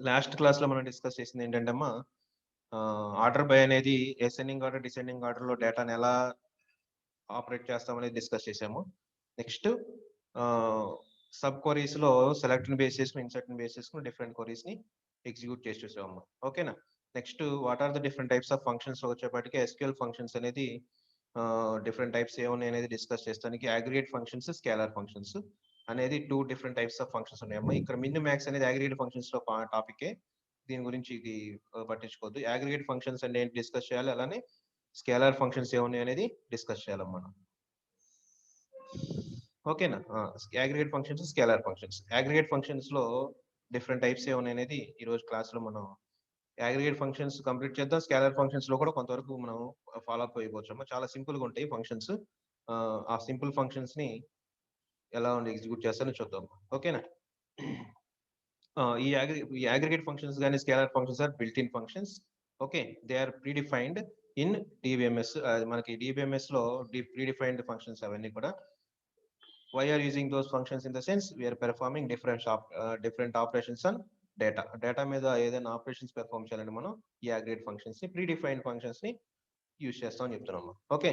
Last క్లాస్లో మనం discuss చేసింది ఏంటంటే అమ్మా, ఆర్డర్ బై అనేది అసెండింగ్ ఆర్డర్ డిసెండింగ్ ఆర్డర్లో డేటాను ఎలా ఆపరేట్ చేస్తామనేది డిస్కస్ చేసాము. నెక్స్ట్ సబ్ క్వరీస్లో సెలెక్ట్ని బేస్ చేసుకుని ఇన్సర్ట్ని బేస్ చేసుకుని డిఫరెంట్ క్వరీస్ని ఎగ్జిక్యూట్ చేసి చూసామమ్మా. ఓకేనా. Next what are the different types of ఫంక్షన్స్లో వచ్చేప్పటికి ఎస్క్యూఎల్ ఫంక్షన్స్ అనేది డిఫరెంట్ టైప్స్ ఏమున్నాయి అనేది డిస్కస్ చేస్తానికి అగ్రిగేట్ ఫంక్షన్స్, స్కేలర్ ఫంక్షన్స్ అనేది 2 డిఫరెంట్ టైప్స్ ఆఫ్ ఫంక్షన్స్ ఉన్నాయమ్మా. ఇక్కడ మిన్ మ్యాక్స్ అనేది అగ్రిగేట్ ఫంక్షన్స్ లో టాపికే, దీని గురించి ఇది పట్టించుకోవద్దు. అగ్రిగేట్ ఫంక్షన్స్ అంటే ఏంటి డిస్కస్ చేయాలి, అలానే స్కేలర్ ఫంక్షన్స్ ఏమున్నాయి అనేది డిస్కస్ చేయాలమ్మా. ఓకేనా. Aggregate functions, scalar functions. Aggregate functions లో డిఫరెంట్ టైప్స్ ఏమున్నాయి అనేది ఈ రోజు క్లాస్ లో మనం అగ్రిగేట్ ఫంక్షన్స్ కంప్లీట్ చేద్దాం. స్కేలర్ ఫంక్షన్స్ లో కూడా కొంతవరకు మనం ఫాలో అప్ అయిపోవచ్చు అమ్మా. చాలా సింపుల్ గా ఉంటాయి ఫంక్షన్స్. ఆ సింపుల్ ఫంక్షన్స్ ని ఎలా ఎగ్జిక్యూట్ చేస్తానో చూద్దాం. ఓకేనా. ఈ అగ్రిగేట్ ఫంక్షన్స్ కానీ scalar functions are built in functions. Okay, they are predefined in DBMS. మనకి డిబిఎంఎస్ లో ప్రీడిఫైన్డ్ ఫంక్షన్స్ అవన్నీ కూడా. Why are using those functions in the sense we are performing different operations on data మీద ఏదైనా operations perform చేయాలంటే మనం ఈ aggregate functions ని ప్రీడిఫైన్డ్ ఫంక్షన్స్ ని యూజ్ చేస్తామని చెప్తున్నాము. ఓకే.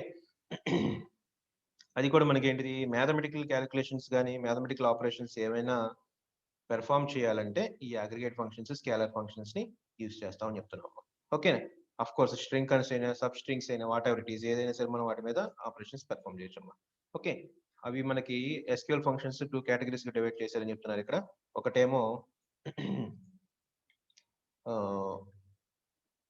అది కూడా మనకి ఏంటిది, మ్యాథమెటికల్ క్యాలిక్యులేషన్స్ కానీ మ్యాథమెటికల్ ఆపరేషన్స్ ఏమైనా పెర్ఫార్మ్ చేయాలంటే ఈ అగ్రిగేట్ ఫంక్షన్స్, స్కేలర్ ఫంక్షన్స్ ని యూజ్ చేస్తామని చెప్తున్నాము. ఓకే. అఫ్ కోర్స్ స్ట్రింగ్ కన్స్ అయినా సబ్ స్ట్రింగ్స్ అయినా వాట్ ఎవర్ ఇట్ ఈస్, ఏదైనా సరే మనం వాటి మీద ఆపరేషన్స్ పెర్ఫార్మ్ చేయొచ్చమ్మా. ఓకే. అవి మనకి ఎస్క్యూఎల్ ఫంక్షన్స్ 2 కేటగిరీస్ గా డివైడ్ చేశారని చెప్తున్నారు ఇక్కడ. ఒకటేమో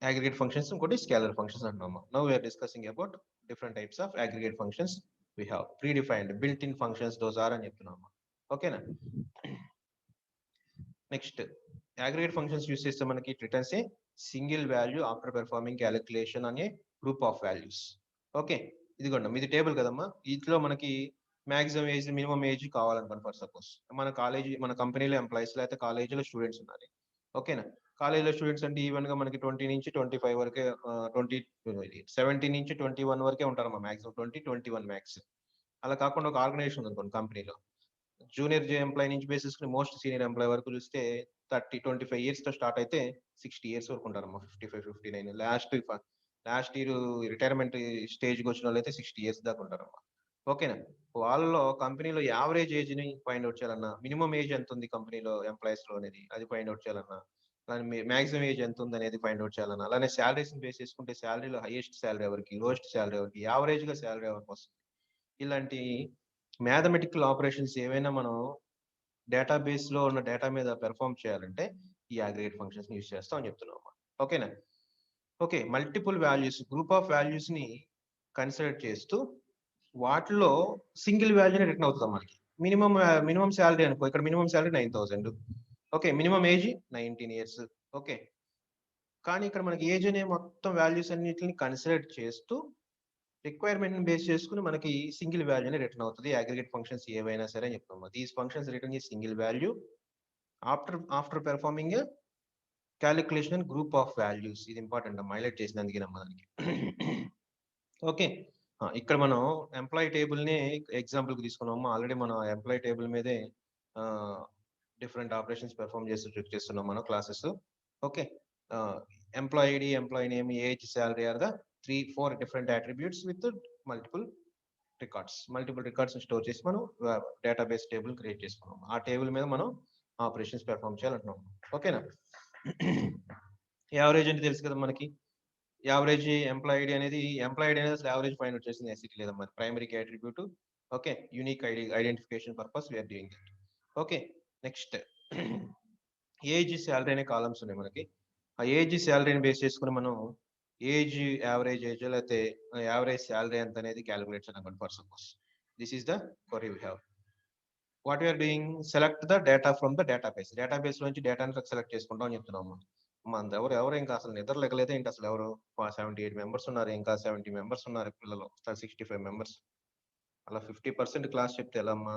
aggregate functions, ఇంకోటి scalar functions అంటున్నాము. Now we are discussing about different types of aggregate functions. We have predefined built-in functions, those are అని చెప్తున్నాము. ఓకేనా. నెక్స్ట్ aggregate functions యూస్ చేస్తే మనకి it returns a single value after performing calculation అనే group of values. Okay, ఇదిగోండి ఇది table కదమ్మా. ఇంట్లో మనకి మాక్సిమం ఏజ్, మినిమం ఏజ్ కావాలనుకోండి. ఫర్ సపోజ్ మన కంపెనీలో ఎంప్లాయీస్ లేకపోతే కాలేజీలో స్టూడెంట్స్ ఉన్నారు. ఓకేనా. కాలేజీలో స్టూడెంట్స్ అంటే ఈవెన్ గా మనకి 20 నుంచి 25 వరకే, 17 నుంచి 21 వరకే ఉంటారమ్మా. Maximum 21 max. అలా కాకుండా ఒక ఆర్గనైజేషన్ ఉంది కంపెనీలో, జూనియర్ ఎంప్లాయీ నుంచి బేసిస్ మోస్ట్ సీనియర్ ఎంప్లాయీ వరకు చూస్తే 25 ఇయర్స్ తో స్టార్ట్ అయితే 60 ఇయర్స్ వరకు ఉంటారమ్మా. 55, 59 లాస్ట్ ఇయర్ రిటైర్మెంట్ స్టేజ్కి వచ్చిన వాళ్ళు అయితే 60 ఇయర్స్ దాకా ఉంటారమ్మా. ఓకేనా. వాళ్ళలో కంపెనీలో యావరేజ్ ఏజ్ ని ఫైండ్ అవుట్ చేయాలన్నా, మినిమం ఏజ్ ఎంత ఉంది కంపెనీలో ఎంప్లాయీస్ లో అనేది అది ఫైండ్ అవుట్ చేయాలన్నా, మాక్సిమం ఏజ్ ఎంత ఉంది అనేది ఫైండ్ అవుట్ చేయాలన్నా, అలానే శాలరీస్ బేస్ చేసుకుంటే శాలరీలో హైయెస్ట్ శాలరీ ఎవరికి, లోయెస్ట్ శాలరీ ఎవరికి, యావరేజ్ గా శాలరీ ఎవరికి వస్తుంది, ఇలాంటి మ్యాథమెటికల్ ఆపరేషన్స్ ఏవైనా మనం డేటాబేస్ లో ఉన్న డేటా మీద పెర్ఫార్మ్ చేయాలంటే ఈ అగ్రిగేట్ ఫంక్షన్స్ యూజ్ చేస్తాం అని చెప్తున్నాం. ఓకేనా. Okay, multiple values, group of values ని కన్సిడర్ చేస్తూ వాటిలో సింగిల్ వాల్యూని రిటర్న్ అవుతుంది మనకి. మినిమం శాలరీ అనుకో, ఇక్కడ minimum salary 9,000. Okay, minimum age 19 years. Okay, కానీ ఇక్కడ మనకి ఏజ్ అనే మొత్తం వాల్యూస్ అన్నిటిని కన్సిడర్ చేస్తూ రిక్వైర్మెంట్ బేస్ చేసుకుని మనకి సింగిల్ వాల్యూని రిటర్న్ అవుతుంది అగ్రిగేట్ ఫంక్షన్స్ ఏవైనా సరే అని చెప్తాము. దీస్ ఫంక్షన్స్ రిటర్న్ ఈ single value after performing calculation group of values. ఇది ఇంపార్టెంట్, హైలైట్ చేసినందుకే నమ్మదానికి. ఓకే, ఇక్కడ మనం ఎంప్లాయీ టేబుల్ ని ఎగ్జాంపుల్ కి తీసుకున్నాము. ఆల్రెడీ మనం ఎంప్లాయీ టేబుల్ మీదే డిఫరెంట్ ఆపరేషన్స్ పెర్ఫార్మ్ చెక్ చేస్తున్నాం మనం classes. Okay, employee ID, employee name, age, salary are the 3-4 different attributes with multiple records store చేసి మనం డేటాబేస్ టేబుల్ క్రియేట్ చేసుకున్నాం. ఆ టేబుల్ మీద మనం ఆపరేషన్స్ పెర్ఫార్మ్ చేయాలంటున్నాం. ఓకేనా. యావరేజ్ అంటే తెలుసు కదా మనకి. యావరేజ్ ఎంప్లాయీ అనేది అసలు యావరేజ్ ఫైండ్ అవుట్ చేసింది ఎస్సిటీ లేదా మరి primary attribute. Okay, unique identification purpose we are doing that. Okay, next age, salary అనే కాలమ్స్ ఉన్నాయి మనకి. ఆ ఏజ్, శాలరీని బేస్ చేసుకుని మనం ఏజ్, యావరేజ్ ఏజ్ లేకపోతే యావరేజ్ శాలరీ ఎంత అనేది క్యాలిక్యులేట్ చేయాలి. For suppose this is the query we have. What we are doing, select the data from the database నుంచి డేటాని సెలెక్ట్ చేసుకుంటాం అని చెప్తున్నాము. మన ఎవరు ఇంకా అసలు నిద్ర లేకలేదు ఏంటి, అసలు ఎవరు 78 మెంబర్స్ ఉన్నారు, ఇంకా 70 మెంబర్స్ ఉన్నారు పిల్లలు, 65 మెంబర్స్. అలా 50% క్లాస్ చెప్తే ఎలా అమ్మా.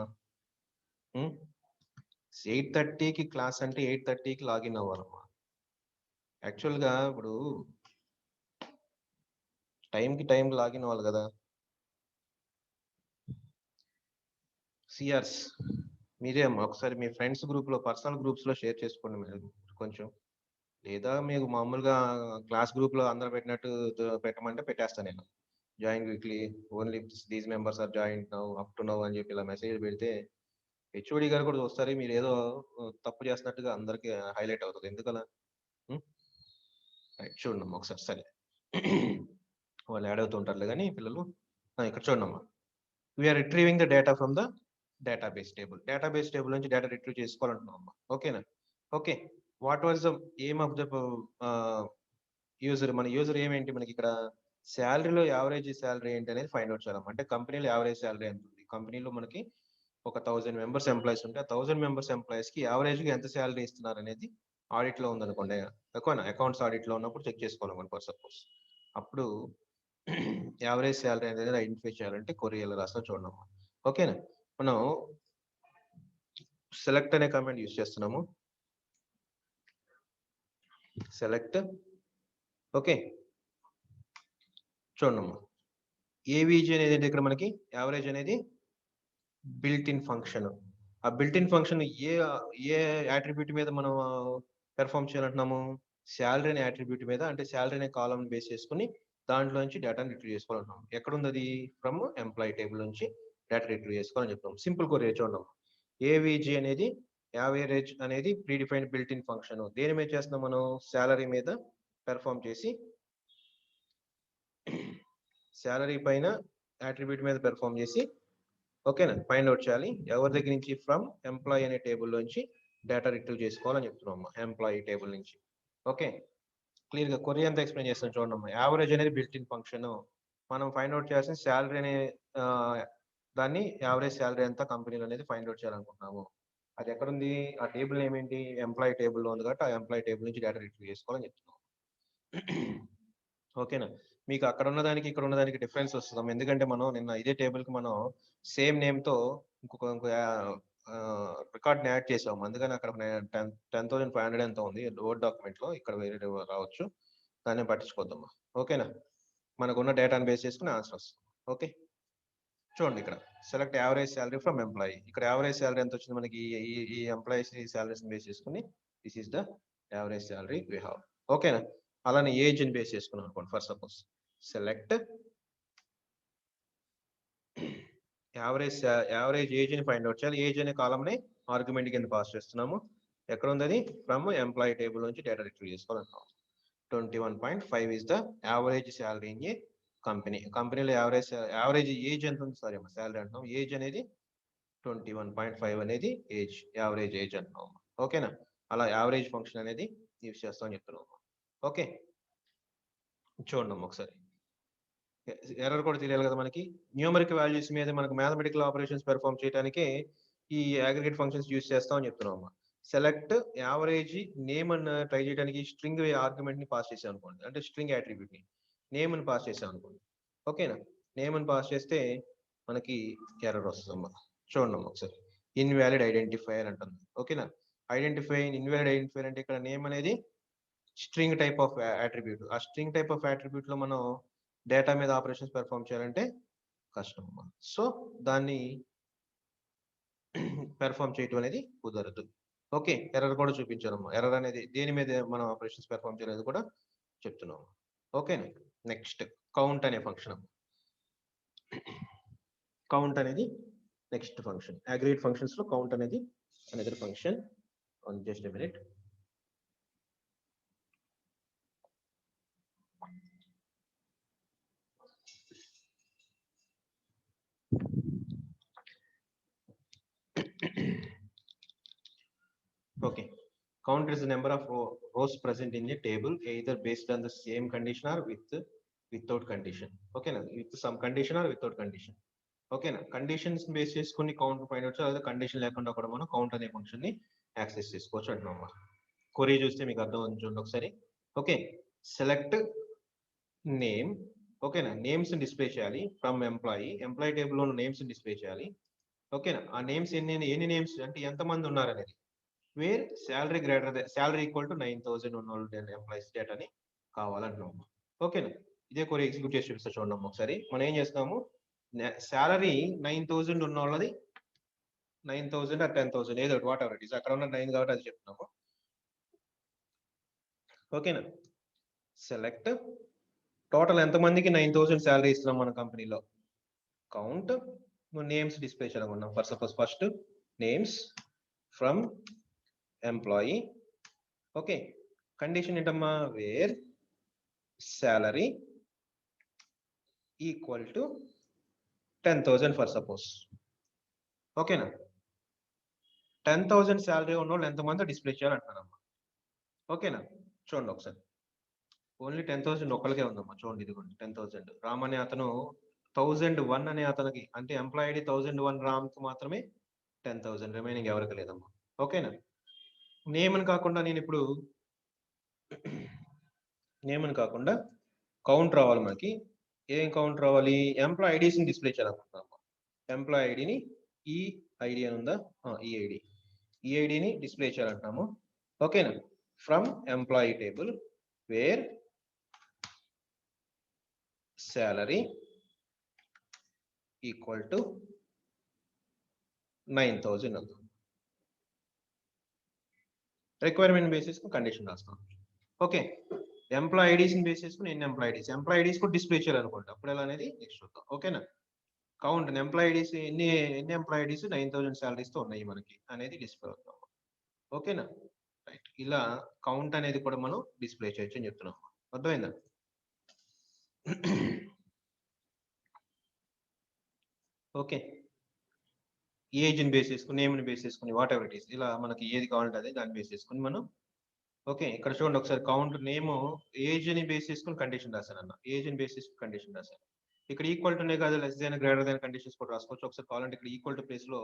8:30కి క్లాస్ అంటే 8:30కి లాగిన్ అవ్వాలమ్మా. యాక్చువల్గా ఇప్పుడు టైం లాగిన్ అవ్వాలి కదా. సిఆర్స్ మీరే అమ్మా, ఒకసారి మీ ఫ్రెండ్స్ గ్రూప్ లో, పర్సనల్ గ్రూప్స్ లో షేర్ చేసుకోండి మీరు కొంచెం. లేదా మీకు మామూలుగా క్లాస్ గ్రూప్ లో అందరూ పెట్టినట్టు పెట్టమంటే పెట్టేస్తాను నేను. Join weekly only these members are join now up to now అని చెప్పి ఇలా మెసేజ్ పెడితే హెచ్ఓడి గారు కూడా చూస్తారు, మీరు ఏదో తప్పు చేస్తున్నట్టుగా అందరికి హైలైట్ అవుతుంది. ఎందుకలా? చూడమ్మా ఒకసారి. సరే, వాళ్ళు యాడ్ అవుతూ ఉంటారులే కానీ పిల్లలు. ఇక్కడ చూడమ్మా, we are retrieving the data from the database table. Database table నుంచి డేటా రిట్రీవ్ చేసుకోవాలంటున్నాం అమ్మా. ఓకేనా? Okay, what was the aim of the user? మన యూజర్ ఏమేంటి మనకి ఇక్కడ? శాలరీలో యావరేజ్ శాలరీ ఏంటి అనేది ఫైండ్ అవుట్ చేయాలమ్మా. అంటే కంపెనీలో యావరేజ్ శాలరీ ఎంత ఉంది? కంపెనీలో మనకి ఒక 1000 మెంబర్స్ ఎంప్లాయీస్ ఉంటే ఆ 1000 మెంబర్స్ ఎంప్లాయీస్ కి యావరేజ్ గా ఎంత శాలరీ ఇస్తున్నారు అనేది ఆడిట్ లో ఉందనుకోండి, ఎక్కువ అకౌంట్స్ ఆడిట్ లో ఉన్నప్పుడు చెక్ చేసుకోవాలి ఫర్ సపోజ్. అప్పుడు యావరేజ్ శాలరీ అనేది ఐడెంటిఫై చేయాలంటే కొరియల్ రాస్తా చూడడం. ఓకేనా? మనం సెలెక్ట్ అనే కమాండ్ యూజ్ చేస్తున్నాము. సెలెక్ట్. ఓకే, చూడమ్మా, ఏవిజీ అనేది ఇక్కడ మనకి యావరేజ్ అనేది బిల్ట్ ఇన్ ఫంక్షన్. ఆ built in function A A attribute మీద మనం పెర్ఫామ్ చేయాలంటున్నాము? శాలరీ అనే యాట్రిబ్యూట్ మీద. అంటే శాలరీ అనే కాలం బేస్ చేసుకుని దాంట్లో నుంచి డేటాని రిట్రీవ్ చేసుకోవాలంటున్నాం. ఎక్కడ ఉంది అది? ఫ్రమ్ ఎంప్లాయీ టేబుల్ నుంచి డేటా రిట్రీవ్ చేసుకోవాలని చెప్తాం. సింపుల్ కొరీ చూడండి. ఏవిజీ అనేది యావరేజ్ అనేది pre defined built in function. దేని మీద చేస్తున్నాం మనం? శాలరీ మీద పెర్ఫామ్ చేసి శాలరీ పైన యాట్రిబ్యూట్ మీద పెర్ఫామ్ చేసి, ఓకేనా, ఫైండ్ అవుట్ చేయాలి. ఎవరి దగ్గర నుంచి? ఫ్రమ్ ఎంప్లాయీ అనే టేబుల్ నుంచి డేటా రిట్రీవ్ చేసుకోవాలని చెప్తున్నాం ఎంప్లాయీ టేబుల్ నుంచి. ఓకే, క్లియర్ గా కొరీ అంతా ఎక్స్ప్లెయిన్ చేస్తాను చూడండి. యావరేజ్ అనేది బిల్ట్ ఇన్ ఫంక్షన్. మనం ఫైండ్ అవుట్ చేయాల్సిన శాలరీ అనే దాన్ని యావరేజ్ శాలరీ ఎంత కంపెనీలో అనేది ఫైండ్ అవుట్ చేయాలనుకుంటున్నాము. అది ఎక్కడుంది? ఆ టేబుల్ ఏమేంటి? ఎంప్లాయీ టేబుల్లో ఉంది కాబట్టి ఆ ఎంప్లాయీ టేబుల్ నుంచి డేటా రిట్రీవ్ చేసుకోవాలని చెప్తున్నాం. ఓకేనా? మీకు అక్కడ ఉన్నదానికి ఇక్కడ ఉన్నదానికి డిఫరెన్స్ వస్తుంది. ఎందుకంటే మనం నిన్న ఇదే టేబుల్ కి మనం సేమ్ నేమ్ తో ఇంకొక రికార్డ్ యాడ్ చేసాము. అందుకని అక్కడ 10,500 ఎంత ఉంది వర్డ్ డాక్యుమెంట్ లో, ఇక్కడ వేరే రావచ్చు, దాన్ని పట్టించుకోద్దామా. ఓకేనా? మనకున్న డేటాను బేస్ చేసుకుని ఆన్సర్ వస్తుంది. ఓకే, చూడండి ఇక్కడ select average salary from employee. ఇక్కడ యావరేజ్ శాలరీ ఎంత వచ్చింది మనకి? ఈ ఎంప్లాయీస్ శాలరీస్ బేస్ చేసుకుని this is the average salary we have. ఓకేనా? అలానే ఏజ్ ని బేస్ చేసుకున్నాం అనుకోండి. For suppose select average age ని ఫైండ్ అవుట్ చేయాలి. ఏజ్ అనే కాలమ్ ని ఆర్గ్యుమెంట్ కింద పాస్ చేస్తున్నాము. ఎక్కడ ఉంది అది? ఫ్రమ్ ఎంప్లాయీ టేబుల్ నుంచి డేటా రిట్రీవ్ చేసుకోవాలంటున్నాం. 21.5 is the average salary in a company. కంపెనీలో యావరేజ్ ఏజ్ ఎంత ఉంది? సారీ అమ్మా, శాలరీ అంటున్నాం. ఏజ్ అనేది 21.5 అనేది ఏజ్, యావరేజ్ ఏజ్ అంటున్నాం. ఓకేనా? అలా యావరేజ్ ఫంక్షన్ అనేది యూజ్ చేస్తామని చెప్తున్నాం. ఓకే, చూడండి ఒకసారి. ఎర్రర్ కూడా తెలియాలి కదా మనకి. న్యూమరిక్ వాల్యూస్ మీద మనకు మ్యాథమెటికల్ ఆపరేషన్స్ పెర్ఫామ్ చేయడానికి ఈ అగ్రిగేట్ ఫంక్షన్స్ యూజ్ చేస్తామని చెప్తున్నాం. సెలెక్ట్ యావరేజ్ నేమ్ అని ట్రై చేయడానికి స్ట్రింగ్ ఆర్గ్యుమెంట్ ని పాస్ చేసాం అనుకోండి. అంటే స్ట్రింగ్ అట్రిబ్యూట్ ని నేమ్ అని పాస్ చేసాం అనుకోండి. ఓకేనా? నేమ్ అని పాస్ చేస్తే మనకి ఎర్రర్ వస్తుందమ్మా. చూడండి ఒకసారి. ఇన్వాలిడ్ ఐడెంటిఫైయర్ అంటుంది. ఓకేనా? ఇన్వాలిడ్ ఐడెంటిఫైయర్ అంటే ఇక్కడ నేమ్ అనేది స్ట్రింగ్ టైప్ ఆఫ్ అట్రిబ్యూట్. ఆ స్ట్రింగ్ టైప్ ఆఫ్ అట్రిబ్యూట్ లో మనం డేటా మీద ఆపరేషన్స్ పెర్ఫామ్ చేయాలంటే కష్టం అమ్మా. సో దాన్ని పెర్ఫామ్ చేయటం అనేది కుదరదు. ఓకే, ఎర్రర్ కూడా చూపించారమ్మా. ఎర్రర్ అనేది దేని మీద మనం ఆపరేషన్స్ పెర్ఫామ్ చేయలేదు కూడా చెప్తున్నాం. ఓకేనా? నెక్స్ట్ కౌంట్ అనే ఫంక్షన్. కౌంట్ అనేది నెక్స్ట్ ఫంక్షన్. అగ్రిగేట్ ఫంక్షన్స్ లో కౌంట్ అనేది another function. Just a minute. Okay, count is the number of rows present in the table, either based on the same condition or without condition. Okay na, with some condition or without condition. Okay na, conditions base చేసుకొని count find out చేయాలి. Condition లేకుండా కూడా మనం count అనే function ని access చేసుకోవచ్చు అంటున్నాం. కొరీ చూస్తే మీకు అర్థం అవుతుంది చూడండి ఒకసారి. Okay, select name. ఓకేనా? నేమ్స్ డిస్ప్లే చేయాలి ఫ్రమ్ ఎంప్లాయీ టేబుల్ లో నేమ్స్ డిస్ప్లే చేయాలి. ఓకేనా? ఆ నేమ్స్ ఎన్ని నేమ్స్ అంటే ఎంతమంది ఉన్నారు అనేది, వేర్ శాలరీ ఈక్వల్ టు 9,000 ఉన్న ఎంప్లాయీస్ డేటాని కావాలంటున్నాము. ఓకేనా? ఇదే కొరీ ఎగ్జిక్యూట్ చేసి చూపిస్తా చూడండి ఒకసారి. మనం ఏం చేస్తాము? శాలరీ 9,000 ఉన్న వాళ్ళది 9,000 or 10,000 ఏదో వాట్ ఎవర్ ఇట్ ఈస్, అక్కడ ఉన్న 9 కాబట్టి అది చెప్తున్నాము. ఓకేనా. సెలెక్ట్ టోటల్ ఎంతమందికి 9,000 శాలరీ ఇస్తున్నాం మన కంపెనీలో. కౌంట్ నేమ్స్ డిస్ప్లే చేయాలనుకున్నాం. For suppose first names from employee. Okay, condition ఏంటమ్మా, where salary equal to 10,000 for suppose. ఓకేనా. 10,000 శాలరీ ఉన్న వాళ్ళు ఎంతమంది డిస్ప్లే చేయాలంటున్నారమ్మా. ఓకేనా, చూడండి ఒకసారి. ఓన్లీ 10,000 ఒక్కరికే ఉందమ్మా. చూడండి ఇదిగోండి 10,000. రామ్ అనే అతను 1001 అనే అతనికి, అంటే ఎంప్లాయీ ఐడి 1001 రామ్కి మాత్రమే 10,000, రిమైనింగ్ ఎవరికి లేదమ్మా. ఓకేనా. నేమ్ అని కాకుండా నేను ఇప్పుడు కౌంట్ రావాలి మనకి. ఏం కౌంట్ రావాలి, ఎంప్లాయీ ఐడీస్ని డిస్ప్లే చేయాలనుకుంటున్నాము. ఎంప్లాయీ ఐడిని ఈ ఐడి అని ఉందా, ఈ ఐడిని డిస్ప్లే చేయాలంటున్నాము. ఓకేనా. From employee table wear salary equal to 9,000 ఉంది. రిక్వైర్మెంట్ బేసిస్ కండిషన్ రాస్తాం. ఓకే, ఎంప్లాయీ ఐడీస్ బేస్ చేసుకుని ఎన్ని ఎంప్లాయీ ఐడీస్ కూడా డిస్ప్లే చేయాలనుకుంటా. అప్పుడు ఎలా అనేది నెక్స్ట్ చూద్దాం. ఓకేనా. కౌంట్ ఎంప్లాయీ ఐడీస్ ఎన్ని ఎంప్లాయీ ఐడీస్ 9,000 శాలరీస్ తో ఉన్నాయి మనకి అనేది డిస్ప్లే అవుతాం. ఓకేనా. రైట్, ఇలా కౌంట్ అనేది కూడా మనం డిస్ప్లే చేయొచ్చు అని చెప్తున్నాం. అర్థమైందా. ఓకే, ఏజ్ని బేస్ చేసుకుని, నేమ్ని బేస్ చేసుకుని, వాట్ ఎవర్ ఇట్ ఈస్, ఇలా మనకి ఏది కావాలంటే అదే దాన్ని బేస్ చేసుకుని మనం. ఓకే, ఇక్కడ చూడండి ఒకసారి. కౌంట్ నేమ్ ఏజ్ని బేస్ చేసుకుని కండిషన్ రాశాను అన్న. ఏజ్ని బేస్ చేసుకుని కండిషన్ రాశాను. ఇక్కడ ఈక్వల్ టునే కాదు, less than greater than conditions కూడా రాసుకోవచ్చు. ఒకసారి కావాలంటే ఇక్కడ ఈక్వల్ టు ప్లేస్ లో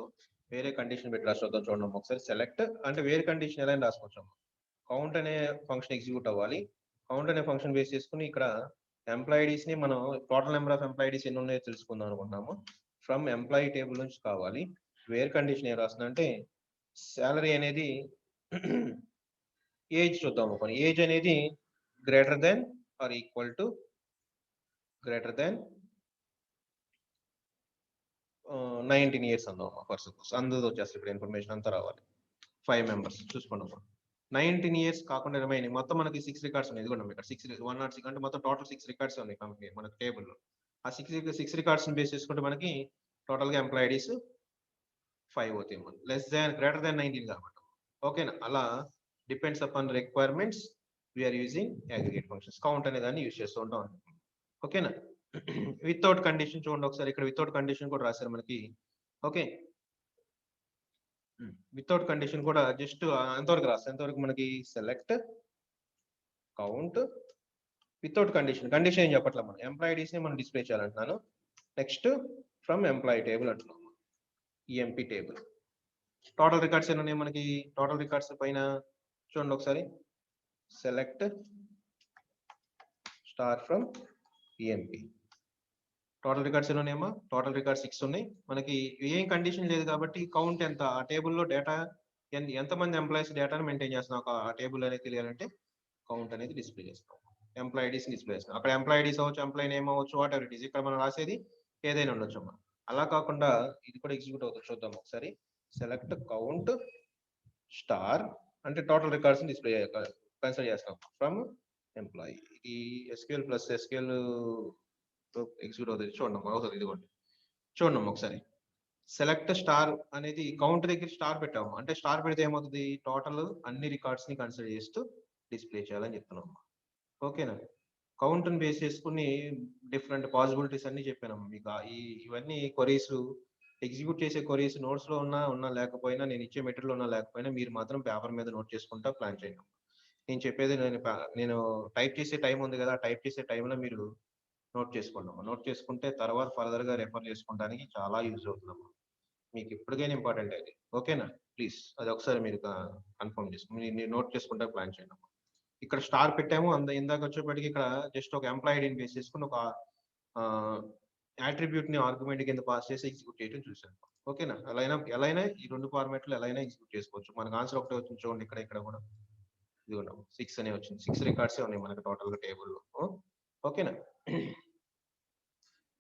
వేరే కండిషన్ పెట్టి రాసుకోవద్దాం. చూడండి ఒకసారి. సెలెక్ట్ అంటే వేరే కండిషన్ ఎలా రాసుకోవచ్చు. కౌంట్ అనే ఫంక్షన్ ఎగ్జిక్యూట్ అవ్వాలి. కౌంట్ అనే ఫంక్షన్ బేస్ చేసుకుని ఇక్కడ ఎంప్లాయీస్ ని మనం టోటల్ నెంబర్ ఆఫ్ ఎంప్లాయీస్ ఎన్ని ఉన్నాయో తెలుసుకుందాం అనుకుంటున్నాము. ఫ్రమ్ ఎంప్లాయీ టేబుల్ నుంచి కావాలి. వేర్ కండిషన్ ఏం రాస్తుంది అంటే శాలరీ అనేది ఏజ్ చూద్దాం అనుకోండి. ఏజ్ అనేది greater than or equal to 19 years అందాం ఫర్ సపోజ్. అందరూ వచ్చేస్తారు ఇప్పుడు ఇన్ఫర్మేషన్ అంతా రావాలి. 5 మెంబర్స్ చూసుకున్నాం. 19 ఇయర్స్ కాకుండా రిమైనింగ్ మొత్తం మనకి 6 రికార్డ్స్ ఉన్నాయి. ఇదిగోండి ఇక్కడ 106 అంటే మొత్తం టోటల్ 6 రికార్డ్స్ ఉన్నాయి కంపెనీ మనకి టేబుల్లో. ఆ 6 రికార్డ్స్ బేస్ చేసుకుంటే మనకి టోటల్ గా ఎంప్లాయీ ఐడీస్ 5 అవుతాయి. లెస్ దాన్ గ్రేటర్ దాన్ 19 కాబట్టి. ఓకేనా. అలా depends upon requirements we are using aggregate functions. Count అనే దాన్ని యూజ్ చేస్తూ ఉంటాం. ఓకేనా. వితౌట్ కండిషన్ చూడండి ఒకసారి. ఇక్కడ వితౌట్ కండిషన్ కూడా రాశారు మనకి. ఓకే, వితౌట్ కండిషన్ కూడా జస్ట్ ఎంతవరకు రాస్తాం. ఎంతవరకు మనకి select count without condition. Condition ఏం చెప్పట్లేదు మనం. ఎంప్లాయీ ఐడీస్ ని మనం డిస్ప్లే చేయాలంటున్నాను. నెక్స్ట్ ఫ్రమ్ ఎంప్లాయీ టేబుల్ అంటున్నాము. EMP table. టోటల్ రికార్డ్స్ ఎన్ని ఉన్నాయి మనకి. టోటల్ రికార్డ్స్ పైన చూడండి ఒకసారి. Select star from EMP. Total records ఎన్ని ఉన్నాయమ్మా. టోటల్ రికార్డ్స్ 6 ఉన్నాయి మనకి. ఏం కండిషన్ లేదు కాబట్టి కౌంట్ ఎంత, ఆ టేబుల్లో డేటా ఎంతమంది ఎంప్లాయీస్ డేటాను మెయింటైన్ చేస్తున్నాం ఆ టేబుల్ అనేది తెలియాలంటే కౌంట్ అనేది డిస్ప్లే చేస్తాం. ఎంప్లాయీ ఐడీస్ డిస్ప్లే చేస్తాం. అక్కడ ఎంప్లాయీ ఐడీస్ అవ్వచ్చు, ఎంప్లాయీ నేమ్ అవ్వచ్చు, వాట్ ఎవర్ ఇట్ ఈస్. ఇక్కడ మనం రాసేది ఏదైనా ఉండొచ్చు అమ్మా. అలా కాకుండా ఇది కూడా ఎగ్జిక్యూట్ అవుతుంది. చూద్దాం ఒకసారి. సెలెక్ట్ కౌంట్ స్టార్ అంటే టోటల్ రికార్డ్స్ డిస్ప్లే కన్సిడర్ చేస్తాం ఫ్రమ్ ఎంప్లాయీ. ఇది SQL ప్లస్ SQL ఎగ్జిక్యూట్ అవుతుంది. చూడండి అవుతుంది. ఇదిగోండి చూడండి ఒకసారి. సెలెక్ట్ స్టార్ అనేది కౌంట్ దగ్గర స్టార్ పెట్టాము. అంటే స్టార్ పెడితే ఏమవుతుంది, టోటల్ అన్ని రికార్డ్స్ ని కన్సిడర్ చేస్తూ డిస్ప్లే చేయాలని చెప్తున్నాం. ఓకేనా. కౌంట్ ని బేస్ చేసుకుని డిఫరెంట్ పాసిబిలిటీస్ అన్ని చెప్పాను మీకు. ఇవన్నీ క్వరీస్ ఎగ్జిక్యూట్ చేసే క్వరీస్ నోట్స్ లో ఉన్నా లేకపోయినా, నేను ఇచ్చే మెటీరియల్ ఉన్నా లేకపోయినా మీరు మాత్రం పేపర్ మీద నోట్ చేసుకుంటా ప్లాన్ చేయండి. నేను చెప్పేది నేను టైప్ చేసే టైం ఉంది కదా, టైప్ చేసే టైంలో మీరు నోట్ చేసుకోండి. నోట్ చేసుకుంటే తర్వాత ఫర్దర్ గా రెఫర్ చేసుకోవడానికి చాలా యూజ్ అవుతుందమ్మా. మీకు ఇప్పటికైనా ఇంపార్టెంట్ అది. ఓకేనా. ప్లీజ్ అది ఒకసారి మీరు కన్ఫర్మ్ చేసుకోండి. మీరు నోట్ చేసుకుంటే ప్లాన్ చేయండి. ఇక్కడ స్టార్ పెట్టాము. ఇందాక వచ్చేప్పటికి ఇక్కడ జస్ట్ ఒక ఎంప్లాయీ ఐడిని బేస్ చేసుకుని ఒక అట్రిబ్యూట్ ని ఆర్గ్యుమెంట్ కింద పాస్ చేసి ఎగ్జిక్యూట్ చేయడం చూసాను. ఓకేనా. ఎలా ఈ 2 ఫార్మాట్లు ఎలా ఎగ్జిక్యూట్ చేసుకోవచ్చు. మనకు ఆన్సర్ ఒకటే వచ్చింది చూడండి. ఇక్కడ కూడా ఇదిగోండి 6 అనే వచ్చింది. 6 రికార్డ్స్ ఉన్నాయి మనకి టోటల్ గా టేబుల్లో. ఓకేనా.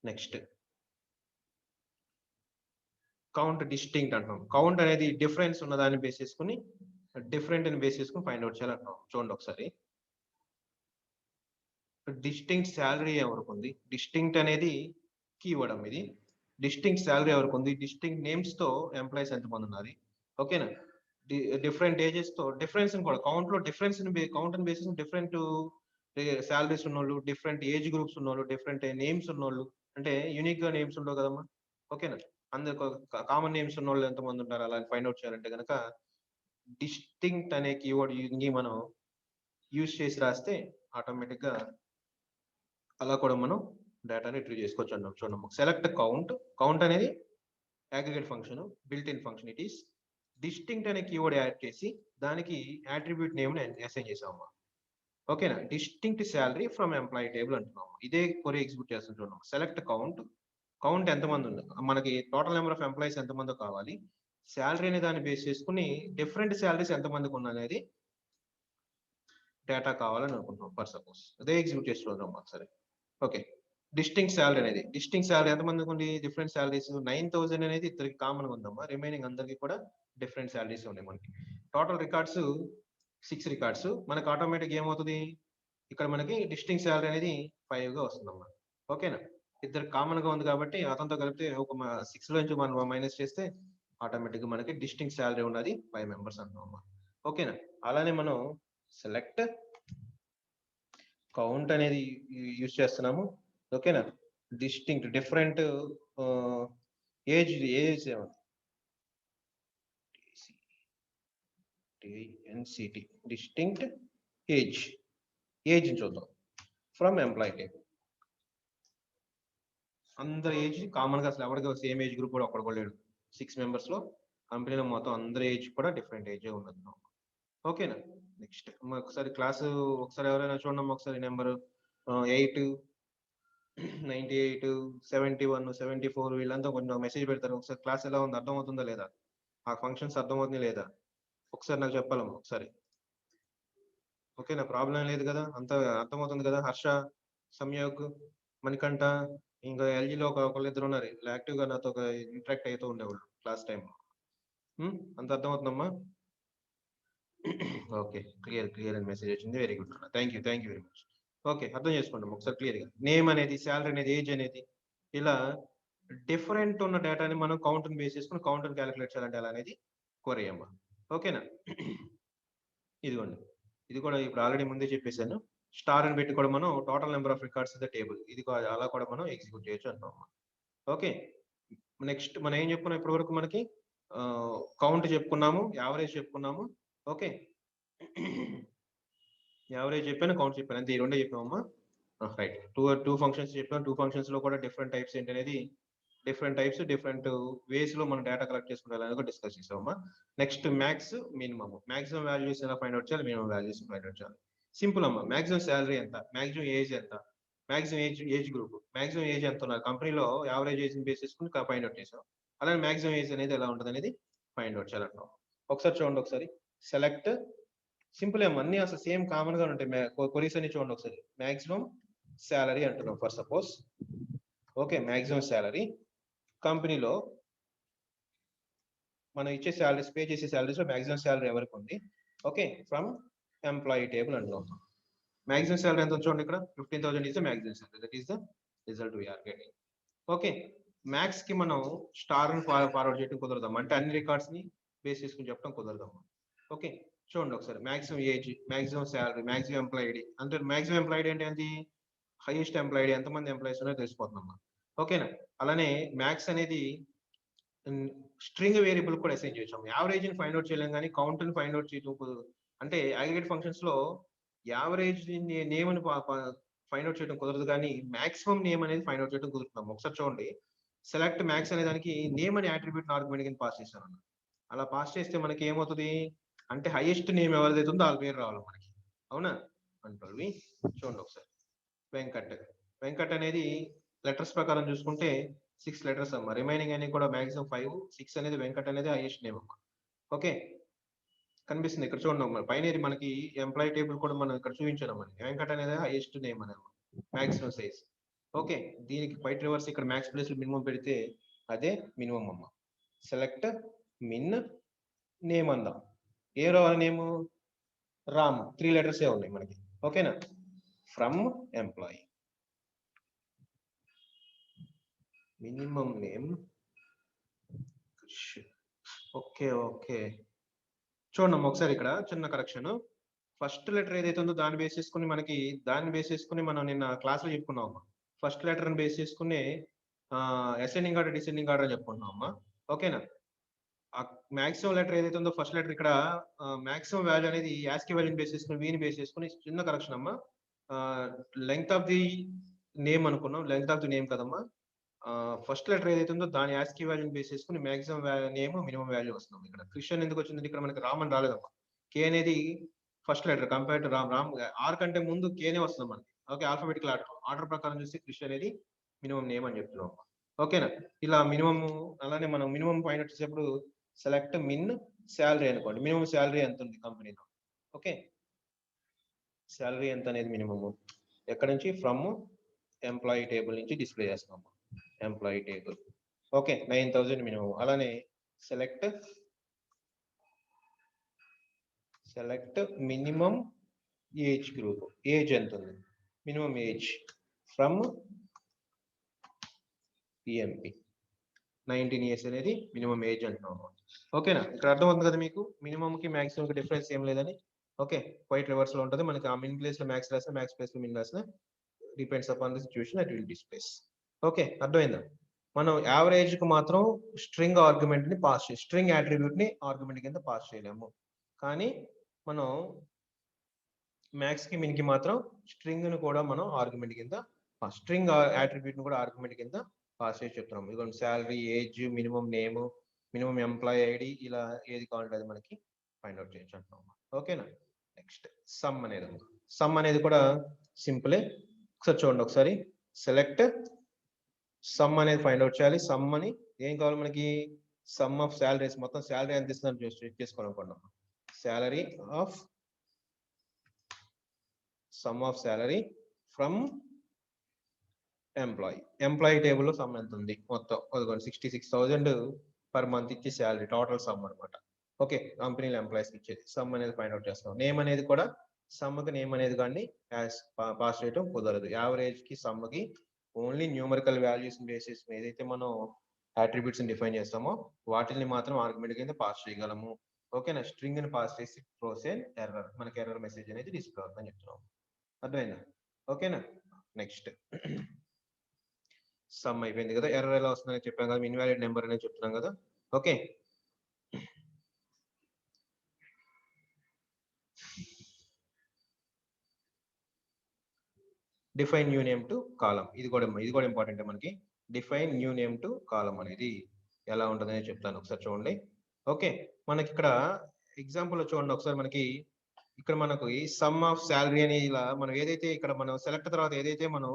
నెక్స్ట్ కౌంట్ డిస్టింక్ట్ అంటాం. కౌంట్ అనేది డిఫరెన్స్ ఉన్న దాన్ని బేస్ చేసుకుని డిఫరెంట్ అని బేస్ చేసుకుని ఫైండ్ అవుట్ చేయాలంటాం. చూడండి ఒకసారి. డిస్టింక్ట్ శాలరీ ఎవరికి ఉంది, డిస్టింక్ట్ అనేది కీవర్డ్ అమ్మ ఇది. డిస్టింక్ట్ శాలరీ ఎవరికి ఉంది, డిస్టింక్ట్ నేమ్స్ తో ఎంప్లాయీస్ ఎంతమంది ఉన్నారు, ఓకేనా. డిఫరెంట్ ఏజెస్ తో డిఫరెన్స్ కూడా కౌంట్ లో difference count basis different salaries ఉన్నోళ్ళు, డిఫరెంట్ ఏజ్ గ్రూప్స్ ఉన్నోళ్ళు, డిఫరెంట్ నేమ్స్ ఉన్నోళ్ళు, అంటే యూనిక్ గా నేమ్స్ ఉండవు కదమ్మా, ఓకేనా. అందరు కామన్ నేమ్స్ ఉన్నోళ్ళు ఎంతమంది ఉంటారు అలా ఫైండ్ అవుట్ చేయాలంటే కనుక డిస్టింక్ట్ అనే కీవర్డ్ మనం యూజ్ చేసి రాస్తే ఆటోమేటిక్ గా అలా కూడా మనం డేటాని రిట్రీవ్ చేసుకోవచ్చు అన్నాం. చూడండి, సెలెక్ట్ కౌంట్, కౌంట్ అనేది aggregate function, built in function. It is distinct అనే కీవర్డ్ యాడ్ చేసి దానికి అట్రిబ్యూట్ నేమ్ ని అసైన్ చేసాము, ఓకేనా. Distinct salary from employee table అంటున్నాము. ఇదే కొరి ఎగ్జిక్యూట్ చేస్తాం. చూడండి, సెలెక్ట్ కౌంట్, కౌంట్ ఎంతమంది ఉంది మనకి, టోటల్ నెంబర్ ఆఫ్ ఎంప్లాయీస్ ఎంతమంది కావాలి, శాలరీ అనే దాన్ని బేస్ చేసుకుని డిఫరెంట్ శాలరీస్ ఎంతమందికి ఉన్నది డేటా కావాలని అనుకుంటున్నాం ఫర్ సపోజ్. అదే ఎగ్జిక్యూట్ చేసి చూద్దాం ఒకసారి. ఓకే, డిస్టింక్ట్ శాలరీ అనేది, డిస్టింక్ట్ శాలరీ ఎంతమందికి ఉంది, డిఫరెంట్ శాలరీస్ 9,000 అనేది ఇద్దరికి కామన్ గా ఉందమ్మా, రిమైనింగ్ అందరికి కూడా డిఫరెంట్ శాలరీస్ ఉన్నాయి మనకి. Total records 6 records. మనకి ఆటోమేటిక్ ఏమవుతుంది, ఇక్కడ మనకి డిస్టింక్ట్ శాలరీ అనేది 5 గా వస్తుందమ్మా, ఓకేనా. ఇద్దరు కామన్ గా ఉంది కాబట్టి అతనితో కలిపితే ఒక 6 లో నుంచి మనం మైనస్ చేస్తే ఆటోమేటిక్ గా మనకి డిస్టింక్ట్ శాలరీ ఉన్నది 5 మెంబర్స్ అంటున్నాం, ఓకేనా. అలానే మనం సెలెక్ట్ కౌంట్ అనేది యూజ్ చేస్తున్నాము, ఓకేనా. Distinct different age NCT distinct age చూద్దాం ఫ్రమ్ ఎంప్లాయీ టేబుల్. అందరి ఏజ్ కామన్ గా అసలు ఎవరికి సేమ్ ఏజ్ గ్రూప్ కూడా ఒక్కడ కూడా లేడు. 6 మెంబర్స్ లో కంపెనీలో మొత్తం అందరి ఏజ్ కూడా డిఫరెంట్ ఏజ్ ఉన్నది, ఓకేనా. నెక్స్ట్ ఒకసారి క్లాసు ఒకసారి ఎవరైనా చూడండి ఒకసారి, నెంబర్ 8, 98, 71, 74 వీళ్ళంతా కొంచెం మెసేజ్ పెడతారు. ఒకసారి క్లాస్ ఎలా ఉంది, అర్థమవుతుందా లేదా, ఆ ఫంక్షన్స్ అర్థమవుతుంది లేదా ఒకసారి నాకు చెప్పాలమ్మా ఒకసారి, ఓకేనా. ప్రాబ్లం లేదు కదా, అంత అర్థమవుతుంది కదా. హర్ష, సంయోగ్, మణికంఠ, ఇంకా ఎల్జీలో ఒకళ్ళిద్దరు ఉన్నారు యాక్టివ్ గా నాతో ఇంటరాక్ట్ అవుతూ ఉండేవాళ్ళు క్లాస్ టైం. అంత అర్థమవుతుందమ్మా, ఓకే. క్లియర్ అని మెసేజ్ వచ్చింది, very good, thank you very much. Okay, అర్థం చేసుకోండి ఒకసారి క్లియర్ గా. నేమ్ అనేది, శాలరీ అనేది, ఏజ్ అనేది, ఇలా డిఫరెంట్ ఉన్న డేటాని మనం కౌంట్ బేస్ చేసుకుని కౌంట్ క్యాలిక్యులేట్ చేయాలంటే ఎలా అనేది క్వరీ అమ్మా, ఓకేనా. ఇదిగోండి, ఇది కూడా ఇప్పుడు ఆల్రెడీ ముందే చెప్పేశాను. స్టార్ అని పెట్టి కూడా మనం total number of records in the table, ఇది అలా కూడా మనం ఎగ్జిక్యూట్ చేయొచ్చు అంటున్నాం, ఓకే. నెక్స్ట్ మనం ఏం చెప్పుకున్నాం ఇప్పటి వరకు, మనకి కౌంట్ చెప్పుకున్నాము, యావరేజ్ చెప్పుకున్నాము, ఓకే. యావరేజ్ చెప్పాను, కౌంట్ చెప్పాను, అంతే. ఈ రెండే చెప్పామమ్మా, రైట్. టూ ఫంక్షన్స్ చెప్పాను. 2 ఫంక్షన్స్ లో కూడా డిఫరెంట్ టైప్స్ ఏంటి అనేది, డిఫరెంట్ టైప్స్ డిఫరెంట్ వేస్ లో మనం డేటా కలెక్ట్ చేసుకునేది కూడా డిస్కస్ చేసామమ్మా. Next max minimum, maximum values ఎలా ఫైండ్ అవుట్ చేయాలి, మినిమం వాల్యూస్ ఫైండ్ అవుట్ చేయాలి. సింపుల్ అమ్మా. మాక్సిమం శాలరీ ఎంత, మాక్సిమం ఏజ్ ఎంత, maximum age group, maximum age ఎంత ఉన్నారు కంపెనీలో, యావరేజ్ ఏజ్ బేస్ చేసుకుని ఫైండ్ అవుట్ చేసాం. అలానే మాక్సిమం ఏజ్ అనేది ఎలా ఉంటుంది అనేది ఫైండ్ అవుట్ చేయాలంటాం. ఒకసారి చూడండి ఒకసారి, సెలెక్ట్, సింపుల్ ఏమో అన్ని అసలు సేమ్ కామన్ గా ఉంటాయి. కొరీస్ అని చూడండి ఒకసారి, మాక్సిమం శాలరీ అంటున్నాం for suppose, okay. Maximum salary కంపెనీలో మనం ఇచ్చే శాలరీస్, పే చేసే శాలరీస్ లో మాక్సిమం శాలరీ ఎవరికి ఉంది, ఓకే, ఫ్రమ్ ఎంప్లాయీ టేబుల్ అంటున్నాం. మాక్సిమం శాలరీ ఎంత చూడండి ఇక్కడ, 15,000 is the maximum salary, that is the result we are getting, okay. Max కి మనం స్టార్ ని ఫార్వర్డ్ చేయడం కుదరదాం, అంటే అన్ని రికార్డ్స్ ని బేస్ చేసుకుని చెప్పడం కుదరదాం, ఓకే. చూడండి ఒకసారి, maximum age, maximum salary, maximum employed, అంటే మాక్సిమం ఎంప్లాయిడ్ అంటే ఏంటి, హైయెస్ట్ ఎంప్లాయిడ్ ఎంతమంది ఎంప్లాయీస్ ఉన్నారో తెలిసిపోతుందమ్మా, ఓకేనా. అలానే మ్యాక్స్ అనేది స్ట్రింగ్ వేరియబుల్ కూడా అసైన్ చేసాం. యావరేజ్ ని ఫైండ్ అవుట్ చేయలేం కానీ కౌంట్ ని ఫైండ్ అవుట్ చేయడం, అంటే అగ్రిగేట్ ఫంక్షన్స్ లో యావరేజ్ నేమ్ ని ఫైండ్ అవుట్ చేయడం కుదరదు, కానీ మాక్సిమం నేమ్ అనేది ఫైండ్ అవుట్ చేయడం కుదురుతున్నాం. ఒకసారి చూడండి, సెలెక్ట్ మ్యాక్స్ అనే దానికి నేమ్ అనే అట్రిబ్యూట్ ఆర్గ్యుమెంట్ కింద పాస్ చేశాను. అలా పాస్ చేస్తే మనకి ఏమవుతుంది అంటే, హైయెస్ట్ నేమ్ ఎవరిదైతే ఉందో వాళ్ళ పేరు రావాలి మనకి, అవునా. అంటే చూడండి ఒకసారి, వెంకట్ అనేది లెటర్స్ ప్రకారం చూసుకుంటే 6 లెటర్స్ అమ్మా, రిమైనింగ్ అనేది కూడా మాక్సిమం 5, 6 అనేది వెంకట్ అనేది హైయెస్ట్ నేమ్ అమ్మా, ఓకే. కనిపిస్తుంది ఇక్కడ చూడండి అమ్మా, పైన మనకి ఎంప్లాయీ టేబుల్ కూడా మనం ఇక్కడ చూపించాను అమ్మా, వెంకట్ అనేది హైయెస్ట్ నేమ్ అనేది మాక్సిమం సైజ్, ఓకే. దీనికి బయట రివర్స్ ఇక్కడ మ్యాక్స్ ప్లేస్ మినిమం పెడితే అదే మినిమం అమ్మా. సెలెక్ట్ మిన్ నేమ్ అందాం, ఏ రావాలి నేమ్, రామ్, 3 లెటర్స్ ఉన్నాయి మనకి, ఓకేనా. From employee. Minimum name. Okay చూడండి ఒకసారి ఇక్కడ చిన్న కరెక్షన్. ఫస్ట్ లెటర్ ఏదైతే ఉందో దాన్ని బేస్ చేసుకుని మనం నిన్న క్లాస్ లో చెప్పుకున్నాం. ఫస్ట్ లెటర్ బేస్ చేసుకుని అసెండింగ్ ఆర్డర్ డిసెండింగ్ ఆర్డర్ చెప్పుకుంటున్నాం అమ్మా. ఓకేనా? మాక్సిమం లెటర్ ఏదైతే ఉందో ఫస్ట్ లెటర్ ఇక్కడ మాక్సిమం వాల్యూ అనేది యాస్కీ వాల్యూని బేస్ చేసుకుని వీని బేస్ చేసుకుని చిన్న కరెక్షన్ అమ్మా. లెంగ్త్ ఆఫ్ ది నేమ్ అనుకున్నాం, లెంగ్త్ ఆఫ్ ది నేమ్ కదమ్మా. ఫస్ట్ లెటర్ ఏదైతే ఉందో దాని యాస్కీ వాల్యూని బేస్ చేసుకుని మాక్సిమం నేమ్ మినిమం వాల్యూ వస్తున్నాం. ఇక్కడ క్రిస్టియన్ ఎందుకు వచ్చింది? ఇక్కడ మనకి రామ్ అని రాలేదమ్మా. కే అనేది first letter compare to Ram R కంటే ముందు కేనే వస్తుంది మనకి. ఓకే, ఆల్ఫాబెటికల్ ఆర్డర్ ప్రకారం చూస్తే క్రిస్టియన్ అనేది మినిమం నేమ్ అని చెప్తున్నాం. ఓకేనా? ఇలా మినిమం, అలానే మనం మినిమం పాయింట్ వచ్చేటప్పుడు సెలెక్ట్ మిన్ శాలరీ అనుకోండి. మినిమం శాలరీ ఎంత ఉంది కంపెనీలో? ఓకే, శాలరీ ఎంత అనేది మినిమము ఎక్కడ నుంచి? ఫ్రమ్ ఎంప్లాయీ టేబుల్ నుంచి డిస్ప్లే చేస్తాము. Employee table. Okay, 9,000 minimum. అలానే select minimum age group. Age ఎంత ఉంది? Minimum age from EMP 19 years అనేది మినిమం ఏజ్ అంటున్నాము. ఓకేనా? ఇక్కడ అర్థమవుతుంది కదా మీకు మినిమం కి మాక్సిమం కి డిఫరెన్స్ ఏం లేదని. ఓకే, క్వైట్ రివర్స్ లో ఉంటుంది మనకి. ఆ మిన్ ప్లేస్ లో మ్యాక్స్ రాసిన, మ్యాక్స్ ప్లేస్ లో మిన్ రాసిన, depends upon the situation at will displays. Okay, అర్థమైందా? మనం యావరేజ్ కు మాత్రం స్ట్రింగ్ ఆర్గ్యుమెంట్ ని పాస్ చేసి, స్ట్రింగ్ అట్రిబ్యూట్ ని ఆర్గ్యుమెంట్ కింద పాస్ చేయలేము. కానీ మనం మ్యాక్స్ కి మిన్ కి మాత్రం స్ట్రింగ్ ను కూడా మనం ఆర్గ్యుమెంట్ కింద, స్ట్రింగ్ అట్రిబ్యూట్ ని కూడా ఆర్గ్యుమెంట్ కింద పాస్ చేసి చెప్తున్నాం. ఇదిగోండి salary, age, minimum name, minimum employee ID, ఇలా ఏది కావాలంటే అది మనకి ఫైండ్ అవుట్ చేయొచ్చు అంటున్నాం. ఓకేనా? నెక్స్ట్ సమ్ అనేది ఉంది. సమ్ అనేది కూడా సింపులే. ఒకసారి చూడండి ఒకసారి. సెలెక్ట్ సమ్ అనేది ఫైండ్ అవుట్ చేయాలి. సమ్ అని ఏం కావాలి మనకి? సమ్ ఆఫ్ శాలరీస్, మొత్తం శాలరీ ఎంత ఇస్తుందని చెక్ చేసుకోవాలనుకున్నాం. Salary of sum of salary from employee table లో సమ్ ఎంత ఉంది మొత్తం? 66,000 పర్ మంత్ ఇచ్చే శాలరీ టోటల్ సమ్ అనమాట. ఓకే, కంపెనీలో ఎంప్లాయీస్ ఇచ్చేది సమ్ అనేది ఫైండ్ అవుట్ చేస్తాం. నేమ్ అనేది కూడా సమ్కి నేమ్ అనేది కానీ పాస్ చేయడం కుదరదు. యావరేజ్ కి సమ్ కి ఓన్లీ న్యూమరికల్ వాల్యూస్ బేసిస్ ఏదైతే మనం అట్రిబ్యూట్స్ డిఫైన్ చేస్తామో వాటిని మాత్రం ఆర్గ్యుమెంట్ కింద పాస్ చేయగలము. ఓకేనా? స్ట్రింగ్ ని పాస్ చేసి ప్రోసెస్ ఎర్రర్, మనకి ఎర్రర్ మెసేజ్ అనేది డిస్ప్లే అవుతుందని చెప్తున్నాం. అర్థమైందా? ఓకేనా? నెక్స్ట్ సమ్ అయిపోయింది కదా. ఎర్రర్ ఎలా వస్తుందని చెప్పాం కదా, ఇన్వాలిడ్ నెంబర్ అనేది చెప్తున్నాం కదా. Okay, define new name to column. ఇది కూడా ఇంపార్టెంట్ మనకి. Define new name to column అనేది ఎలా ఉంటుందని చెప్తాను, ఒకసారి చూడండి. ఓకే, మనకి ఇక్కడ ఎగ్జాంపుల్ చూడండి ఒకసారి. మనకి ఇక్కడ మనకు ఈ సమ్ ఆఫ్ శాలరీ అని ఇలా మనం ఏదైతే ఇక్కడ మనం సెలెక్ట్ తర్వాత ఏదైతే మనం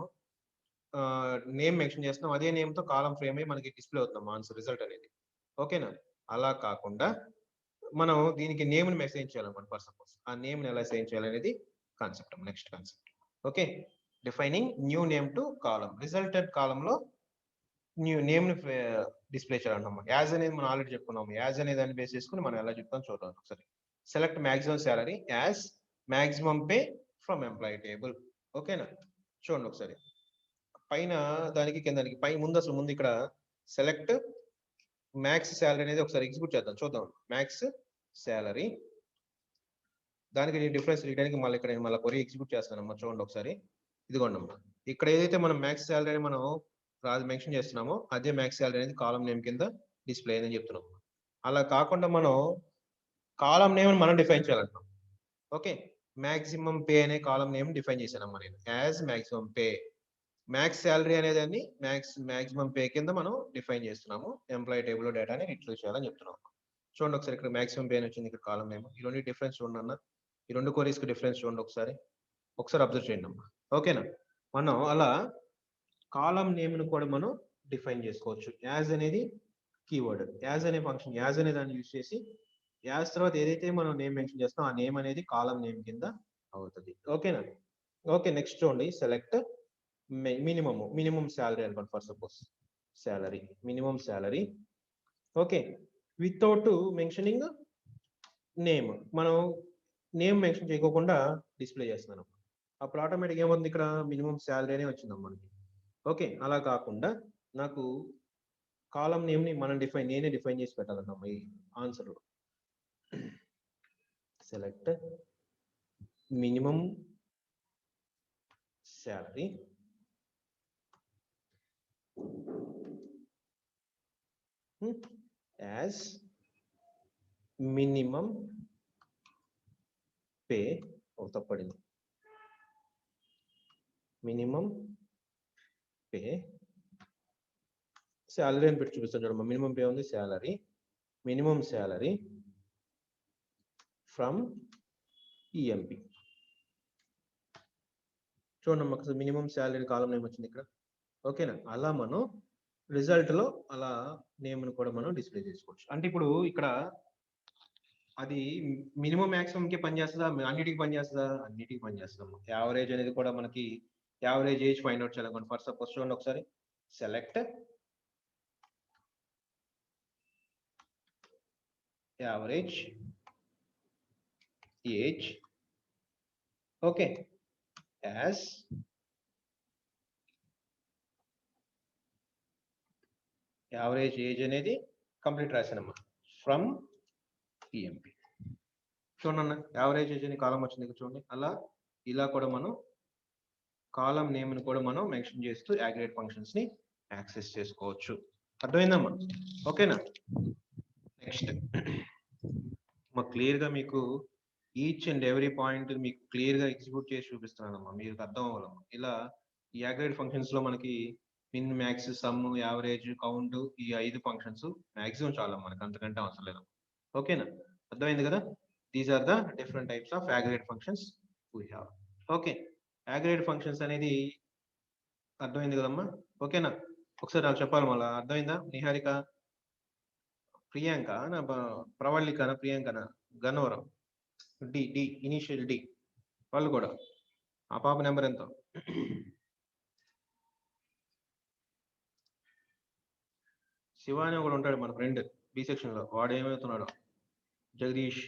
నేమ్ మెన్షన్ చేస్తున్నాం అదే నేమ్ తో కాలం ఫ్రేమ్ అయ్యి మనకి డిస్ప్లే అవుతుంది ఆన్సర్ రిజల్ట్ అనేది. ఓకేనా? అలా కాకుండా మనం దీనికి నేమ్ ని మెసేజ్ చేయాలన్నమాట. ఫర్ సపోజ్ ఆ నేమ్ ని ఎలా అసైన్ చేయాలనేది concept, next concept. Okay, defining new name to column. Resulted column లో న్యూ నేమ్ ని డిస్ప్లే చేయాలన్నమాట. యాజ్ అనేది మనం ఆల్రెడీ చెప్పుకున్నాము. యాజ్ అనే దాన్ని బేస్ చేసుకుని మనం ఎలా చెప్తాం చూద్దాం ఒకసారి. Select maximum salary as maximum pay from employee table. ఓకేనా? చూడండి ఒకసారి పైన దానికి కిందకి ముందు ఇక్కడ సెలెక్ట్ మ్యాక్స్ శాలరీ అనేది ఒకసారి ఎగ్జిక్యూట్ చేద్దాం చూద్దాం. మ్యాక్స్ శాలరీ దానికి డిఫరెన్స్ తీయడానికి మళ్ళీ ఇక్కడ మళ్ళీ కొరి ఎగ్జిక్యూట్ చేస్తానమ్మా. చూడండి ఒకసారి. ఇదిగోండి అమ్మా, ఇక్కడ ఏదైతే మనం మ్యాక్స్ శాలరీ మనం మెన్షన్ చేస్తున్నామో అదే మ్యాక్స్ శాలరీ అనేది కాలం నేమ్ కింద డిస్ప్లే అయిందని చెప్తున్నాం. అలా కాకుండా మనం కాలం నేమ్ మనం డిఫైన్ చేయాలంటాం. ఓకే, మాక్సిమం పే అనే కాలం నేమ్ డిఫైన్ చేశానమ్మా నేను. As maximum pay, max salary అనేదాన్ని మాక్సిమం పే కింద మనం డిఫైన్ చేస్తున్నాము. ఎంప్లాయీ టేబుల్ లో డేటాని రిట్రీవ్ చేయాలని చెప్తున్నాం. చూడండి ఒకసారి ఇక్కడ మాక్సిమం పే అని వచ్చింది, ఇక్కడ కాలం నేమ్. ఈ రెండు డిఫరెన్స్ చూడండి అన్న, ఈ రెండు క్వరీస్ కి డిఫరెన్స్ చూడండి ఒకసారి అబ్జర్వ్ చేయండి అమ్మా. ఓకేనా? మనం అలా కాలం నేమ్ ను కూడా మనం డిఫైన్ చేసుకోవచ్చు. యాజ్ అనేది కీవర్డ్, యాజ్ అనే ఫంక్షన్, యాజ్ అనే దాన్ని యూజ్ చేసి యాజ్ తర్వాత ఏదైతే మనం నేమ్ మెన్షన్ చేస్తాం ఆ నేమ్ అనేది కాలం నేమ్ కింద అవుతుంది. ఓకేనా? ఓకే, నెక్స్ట్ చూడండి. సెలెక్ట్ మినిమం శాలరీ అనుకోండి. For suppose salary, minimum salary. Okay, without mentioning name, మనం నేమ్ మెన్షన్ చేయకుండా డిస్ప్లే చేస్తున్నాను. అప్పుడు ఆటోమేటిక్ ఏమవుతుంది, ఇక్కడ మినిమం శాలరీ అనే వచ్చిందమ్మా మనకి. ఓకే, అలా కాకుండా నాకు కాలం నేమ్ని మనం నేనే డిఫైన్ చేసి పెట్టాలన్నమ్మా ఈ ఆన్సర్లో. Select minimum salary as minimum pay. తప్పడింది, మినిమం పే శాలరీ అని పెట్టి చూపిస్తాను చూడమ్మా. మినిమం పే ఉంది, salary, minimum salary from EMP. చూడండి అసలు మినిమం శాలరీ కాలం నేమ్ వచ్చింది ఇక్కడ. ఓకేనా, అలా మనం రిజల్ట్ లో అలా నేమ్ను కూడా మనం డిస్ప్లే చేసుకోవచ్చు. అంటే ఇప్పుడు ఇక్కడ అది మినిమం మ్యాక్సిమం కి పనిచేస్తుందా, అన్నిటికి పనిచేస్తుందా? అన్నిటికి పనిచేస్తుందా. యావరేజ్ అనేది కూడా మనకి యావరేజ్ ఏజ్ ఫైండ్ అవుట్ చేయాలనుకోండి. ఫర్ సపోజ్ చూడండి ఒకసారి, select average age, okay, as average age అనేది కంప్లీట్ రాశానమ్మా ఫ్రమ్ ఈఎంపి. చూడండి యావరేజ్ ఏజ్ అని కాలం వచ్చింది చూడండి. అలా ఇలా కూడా మనం కాలం నేమ్ని కూడా మనం మెన్షన్ చేస్తూ అగ్రిగేట్ ఫంక్షన్స్ ని యాక్సెస్ చేసుకోవచ్చు. అర్థమైందమ్మా? ఓకేనా. నెక్స్ట్ క్లియర్ గా మీకు ఈచ్ అండ్ ఎవ్రీ పాయింట్ మీకు క్లియర్ గా ఎగ్జిక్యూట్ చేసి చూపిస్తున్నానమ్మా, మీకు అర్థం అవ్వాలమ్మా. ఇలా ఈ అగ్రిగేట్ ఫంక్షన్స్ లో మనకి మిన్, మ్యాక్స్, సమ్, యావరేజ్, కౌంట్, ఈ 5 ఫంక్షన్స్ మాక్సిమం చాలా మనకి, అంతకంటే అవసరం లేదు. ఓకేనా, అర్థమైంది కదా. These are the different types of aggregate functions we have. Okay, aggregate functions అనేది అర్థమైంది కదమ్మా. ఓకేనా, ఒకసారి నాకు చెప్పాలి మళ్ళా. అర్థమైందా నిహారిక? ప్రియాంక నా ప్రవళికనా, ప్రియాంకనా, Gannavaram, D D initial D వాళ్ళు కూడా. ఆ పాప నెంబర్ ఎంత? శివ అని కూడా ఉంటాడు మన ఫ్రెండ్ బి సెక్షన్ లో, వాడు ఏమవుతున్నాడు? జగదీష్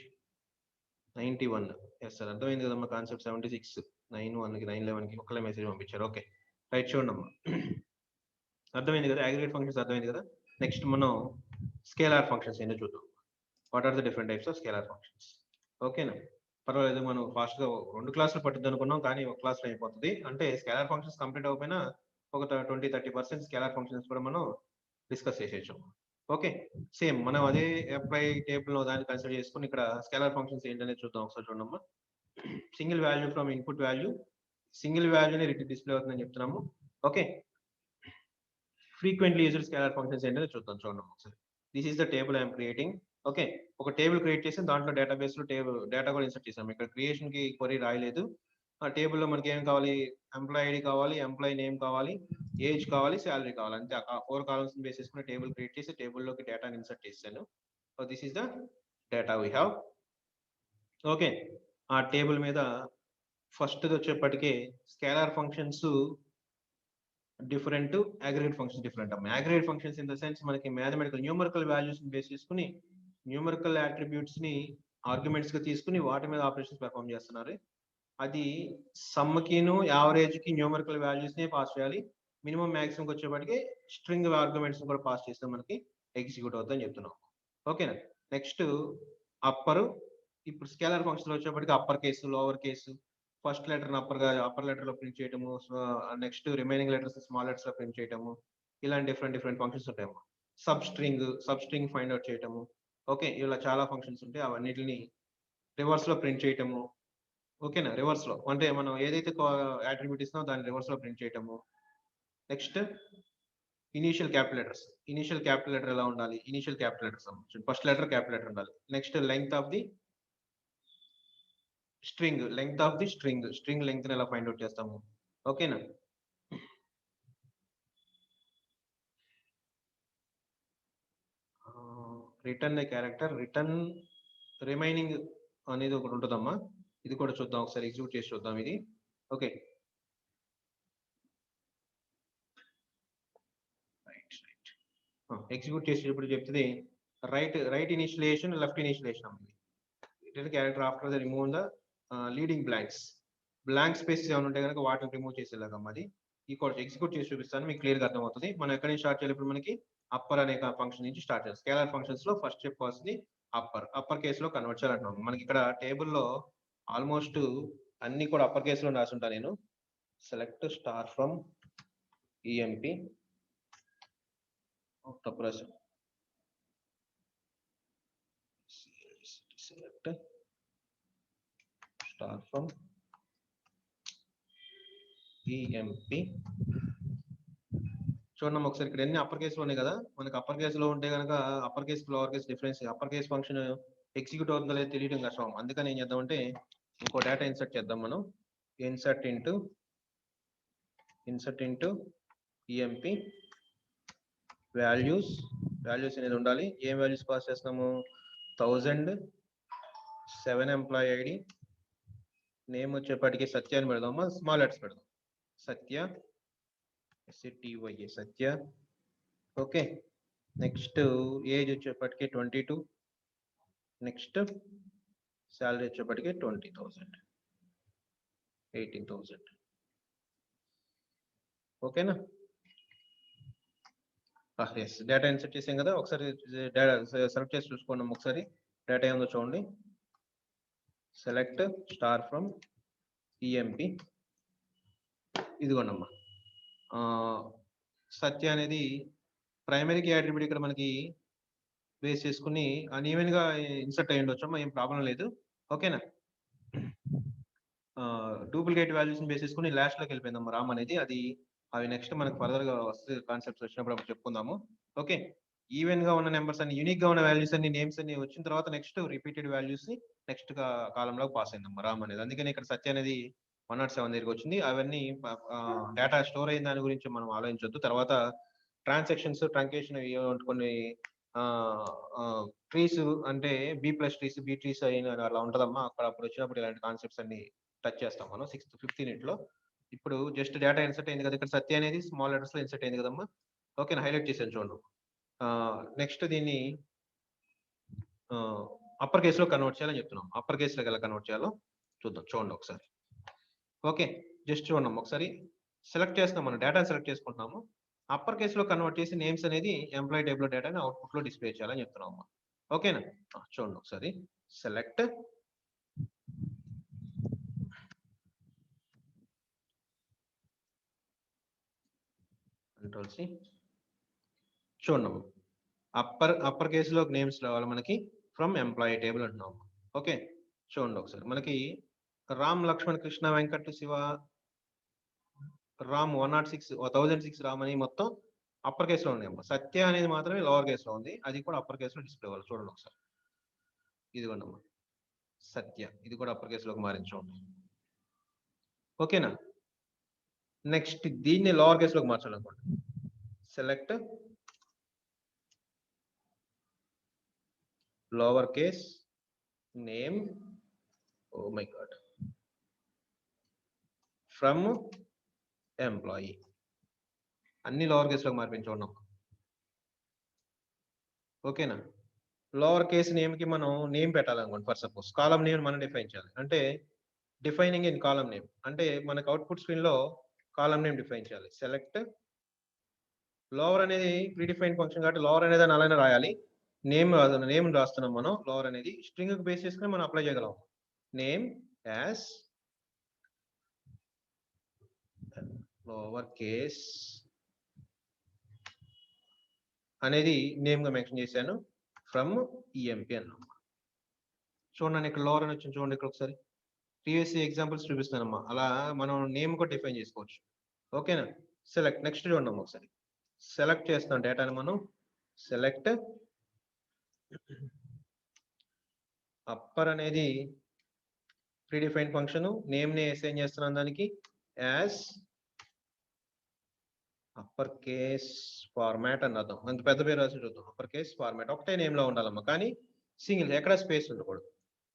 91. ఎస్ సార్, అర్థమైంది కదమ్మా కాన్సెప్ట్. 76 91కి 911కి ఒక్కలే మెసేజ్ పంపించారు. ఓకే రైట్, చూడండి అమ్మా. అర్థమైంది కదా, అగ్రిగేట్ ఫంక్షన్స్ అర్థమైంది కదా. నెక్స్ట్ మనం స్కేలార్ ఫంక్షన్స్ ఏంటో చూద్దాం. What are the different types of scalar functions. ఓకేనా, పర్వాలేదు, మనం ఫాస్ట్ గా 2 క్లాసులు పట్టుద్ది అనుకున్నాం, కానీ ఒక క్లాస్ లో అయిపోతుంది. అంటే స్కేలార్ ఫంక్షన్స్ కంప్లీట్ అవ్వకపోయినా ఒక 20-30% స్కేలార్ ఫంక్షన్స్ కూడా మనం డిస్కస్ చేసేయచ్చు. ఓకే, సేమ్ మనం అదే అప్లై టేబుల్ లో దాన్ని కన్సిడర్ చేసుకుని ఇక్కడ స్కేలార్ ఫంక్షన్స్ ఏంటనేది చూద్దాం. ఒకసారి చూడమ్మా. Single value from input value, single వాల్యూని డిస్ప్లే అవుతుందని చెప్తున్నాము. Okay, frequently used scalar functions ఏంటో చూద్దాం. చూడండి ఒకసారి. This is the table I'm creating. Okay, ఒక టేబుల్ క్రియేట్ చేసి దాంట్లో డేటాబేస్ లో డేటా కూడా ఇన్సర్ట్ చేసాము. ఇక్కడ క్రియేషన్ కి క్వరీ రాయలేదు. ఆ టేబుల్ లో మనకి ఏం కావాలి? ఎంప్లాయ్ ఐడి కావాలి, ఎంప్లాయ్ నేమ్ కావాలి, ఏజ్ కావాలి, శాలరీ కావాలి. అంతే, ఆ 4 కాలమ్స్ బేస్ చేసుకుని టేబుల్ క్రియేట్ చేసి టేబుల్లోకి డేటాని ఇన్సర్ట్ చేశాను. So this is the data we have. Okay, ఆ టేబుల్ మీద ఫస్ట్ వచ్చేప్పటికే scalar functions different, aggregate functions different. Aggregate functions in the sense మనకి మ్యాథమెటికల్ న్యూమరికల్ వాల్యూస్ బేస్ చేసుకుని న్యూమరికల్ అట్రిబ్యూట్స్ ని ఆర్గ్యుమెంట్స్ గా తీసుకుని వాటి మీద ఆపరేషన్స్ పెర్ఫామ్ చేస్తున్నారు. అది సమ్ కిను యావరేజ్ కి న్యూమరికల్ వాల్యూస్ ని పాస్ చేయాలి. మినిమం మాక్సిమం వచ్చేప్పటికి స్ట్రింగ్ ఆర్గ్యుమెంట్స్ కూడా పాస్ చేస్తే మనకి ఎగ్జిక్యూట్ అవుతుందని చెప్తున్నాం. ఓకేనా, నెక్స్ట్ అప్పర్. ఇప్పుడు స్కేలర్ ఫంక్షన్ వచ్చేప్పటికి upper case, lower case, first letter upper letter లో ప్రింట్ చేయటము, next remaining letters small letters లో ప్రింట్ చేయటము, ఇలాంటి డిఫరెంట్ ఫంక్షన్స్ ఉంటాయమ్మా. సబ్ స్ట్రింగ్ ఫైండ్ అవుట్ చేయటము. ఓకే, ఇలా చాలా ఫంక్షన్స్ ఉంటాయి. అవన్నిటిని రివర్స్ లో ప్రింట్ చేయటము. ఓకేనా, రివర్స్ లో అంటే మనం ఏదైతే అట్రిబ్యూట్ ఇస్తామో దాన్ని రివర్స్ లో ప్రింట్ చేయటము. నెక్స్ట్ ఇనిషియల్ క్యాపిటల్ లెటర్ ఎలా ఉండాలి? Initial capital letters, first letter capital letter ఉండాలి. Next length of the string length ఎలా ఫైండ్ అవుట్ చేస్తాము. ఓకేనా, రిటర్న్ క్యారెక్టర్, రిటర్న్ రిమైనింగ్ అనేది ఒకటి ఉంటుందమ్మా. ఇది కూడా చూద్దాం ఒకసారి, ఎగ్జిక్యూట్ చేసి చూద్దాం ఇది. ఓకే, ఎగ్జిక్యూట్ చేసేటప్పుడు చెప్తుంది right initialization, left initialization. Return character after the remove the leading blanks. Blank spaces ఏమైనా ఉంటే కనుక వాటిని రిమూవ్ చేసేలాగమ్మా. అది ఈ కోడ్ ఎగ్జిక్యూట్ చేసి చూపిస్తాను, మీకు క్లియర్ గా అర్థమవుతుంది. మనం ఎక్కడి నుంచి స్టార్ట్ చేయాలి? ఇప్పుడు మనకి అప్పర్ అనే ఫంక్షన్ నుంచి స్టార్ట్ చేయాలి. స్కేలర్ ఫంక్షన్స్ లో ఫస్ట్ చెప్పాల్సింది అప్పర్ కేసులో కన్వర్ట్ చేయాలంటున్నాం. మనకి ఇక్కడ టేబుల్లో ఆల్మోస్ట్ అన్ని కూడా అప్పర్ కేసులో రాసుంటా నేను. సెలెక్ట్ స్టార్ ఫ్రమ్ ఈఎంపి తప్పు సెలెక్ట్ స్టార్ ఫ్రమ్ ఈఎంపి. చూడండి ఒకసారి ఇక్కడ ఎన్ని అప్పర్ కేసులు ఉన్నాయి కదా. మనకి అప్పర్ కేసులో ఉంటే కనుక upper case lower case difference, upper case function execute అవుతుందో లేదో తెలియడం కష్టం. అందుకని ఏం చేద్దామంటే ఇంకో డేటా ఇన్సర్ట్ చేద్దాం మనం. ఇన్సర్ట్ ఇంటూ ఈఎంపి వాల్యూస్ అనేది ఉండాలి. ఏం వాల్యూస్ పాస్ చేస్తాము? 1000, 7 ఎంప్లాయీ ఐడి, నేమ్ వచ్చేప్పటికి సత్య అని పెడదామా, స్మాల్ లెటర్స్ పెడదాం. సత్య, SATYA సత్య. ఓకే, నెక్స్ట్ ఏజ్ వచ్చేప్పటికి 22, నెక్స్ట్ శాలరీ వచ్చేప్పటికి 20,000, 18,000. ఓకేనా? ఎస్, డేటా ఇన్సర్ట్ చేసాం కదా. ఒకసారి డేటా సెలెక్ట్ చేసి చూసుకోండి ఒకసారి డేటా ఏముందో చూడండి. Select star from EMP. ఇదిగోండమ్మా, సత్య అనేది ప్రైమరీకి అట్రిబ్యూట్ ఇక్కడ మనకి బేస్ చేసుకుని అన్ఈవెన్ గా ఇన్సర్ట్ అయ్యి ఉండొచ్చమ్మా, ఏం ప్రాబ్లం లేదు. ఓకేనా? డూప్లికేట్ వాల్యూస్ బేస్ చేసుకుని లాస్ట్ లోకి వెళ్ళిపోయిందమ్మా రామ్ అనేది. అది అవి నెక్స్ట్ మనకు ఫర్దర్ గా వస్తే కాన్సెప్ట్స్ వచ్చినప్పుడు అప్పుడు చెప్పుకుందాము. ఓకే, ఈవెన్ గా ఉన్న నెంబర్స్ అన్ని, యూనిక్ గా ఉన్న వాల్యూస్ అన్ని, నేమ్స్ అన్ని వచ్చిన తర్వాత నెక్స్ట్ రిపీటెడ్ వాల్యూస్ ని నెక్స్ట్ కాలంలోకి పాస్ అయిందమ్మా రామ్ అనేది. అందుకని ఇక్కడ సత్య అనేది 107 దగ్గరికి వచ్చింది. అవన్నీ డేటా స్టోర్ అయిన దాని గురించి మనం ఆలోచించొద్దు. తర్వాత ట్రాన్సాక్షన్స్, ట్రంకేషన్ కొన్ని ట్రీస్ అంటే B+ ట్రీస్, B ట్రీస్ అయిన అలా ఉంటదమ్మా. అక్కడ అప్పుడు వచ్చినప్పుడు ఇలాంటి కాన్సెప్ట్స్ అన్ని టచ్ చేస్తాం మనం 6th, 5th యూనిట్ లో. ఇప్పుడు జస్ట్ డేటా ఇన్సర్ట్ అయింది కదా, ఇక్కడ సత్య అనేది స్మాల్ లెటర్స్ లో ఇన్సర్ట్ అయింది కదమ్మా. ఓకేనా? హైలైట్ చేసాను చూడండి. నెక్స్ట్ దీన్ని అప్పర్ కేసులో కన్వర్ట్ చేయాలని చెప్తున్నాం. అప్పర్ కేసులోకి ఎలా కన్వర్ట్ చేయాలో చూద్దాం, చూడండి ఒకసారి. ఓకే, జస్ట్ చూడండి ఒకసారి. సెలెక్ట్ చేస్తున్నాం, మనం డేటా సెలెక్ట్ చేసుకుంటున్నాము. అప్పర్ కేసులో కన్వర్ట్ చేసి నేమ్స్ అనేది ఎంప్లాయీ టేబుల్ డేటాని అవుట్పుట్ లో డిస్ప్లే చేయాలని చెప్తున్నాము. ఓకేనా? చూడండి ఒకసారి. Select control C. చూడండి అప్పర్ కేసులో నేమ్స్ రావాలి మనకి ఫ్రమ్ ఎంప్లాయీ టేబుల్ అంటున్నాము. ఓకే, చూడండి ఒకసారి. మనకి రామ్, లక్ష్మణ్, కృష్ణ, వెంకట్, శివ, రామ్ 1006 రామ్ అని మొత్తం అప్పర్ కేసులో ఉన్నాయమ్మా. సత్య అనేది మాత్రమే లోవర్ కేసులో ఉంది, అది కూడా అప్పర్ కేసులో డిస్ప్లే అవ్వాలి. చూడండి ఒకసారి. ఇదిగోండి అమ్మా సత్య, ఇది కూడా అప్పర్ కేసులోకి మారించండి. ఓకేనా? నెక్స్ట్ దీన్ని లోవర్ కేసులోకి మార్చాలనుకోండి. Select lower case name, oh my god, from employee. అన్ని లోవర్ కేసులోకి మార్పించుకున్నాం. ఓకేనా? లోవర్ కేస్ నేమ్ కి మనం నేమ్ పెట్టాలనుకోండి. ఫర్ సపోజ్ కాలం నేమ్ మనం డిఫైన్ చేయాలి. అంటే డిఫైనింగ్ ఇన్ కాలం నేమ్ అంటే మనకు అవుట్పుట్ స్క్రీన్ లో కాలం నేమ్ డిఫైన్ చేయాలి. సెలెక్ట్ లోవర్ అనేది ప్రీడిఫైన్ ఫంక్షన్ కాబట్టి లోవర్ అనేది అలానే రాయాలి. నేమ్ రాస్తున్నాం మనం. లోవర్ అనేది స్ట్రింగ్ బేస్ చేసుకుని మనం అప్లై చేయగలం. నేమ్ యాజ్ లోవర్ కేస్ అనేది నేమ్ గా మెన్షన్ చేశాను. ఫ్రమ్ ఈఎంపి అన్నాం. చూడండి ఇక్కడ లోవర్ అని వచ్చింది. చూడండి ఇక్కడ ఒకసారి ప్రీవియస్ ఎగ్జాంపుల్స్ చూపిస్తానమ్మా. అలా మనం నేమ్ కూడా డిఫైన్ చేసుకోవచ్చు. ఓకేనా? సెలెక్ట్ నెక్స్ట్ చూడండి ఒకసారి. సెలెక్ట్ చేస్తాం డేటాని మనం. సెలెక్ట్ అప్పర్ అనేది ప్రీడిఫైన్ ఫంక్షన్, నేమ్ ని అసైన్ చేస్తున్నాం దానికి యాజ్ అప్పర్ కేస్ ఫార్మాట్ అని అర్థం. అంత పెద్ద పేరు రాసి చూద్దాం. అప్పర్ కేస్ ఫార్మాట్ ఒకటే నేమ్ లో ఉండాలమ్మా, కానీ సింగిల్, ఎక్కడ స్పేస్ ఉండకూడదు.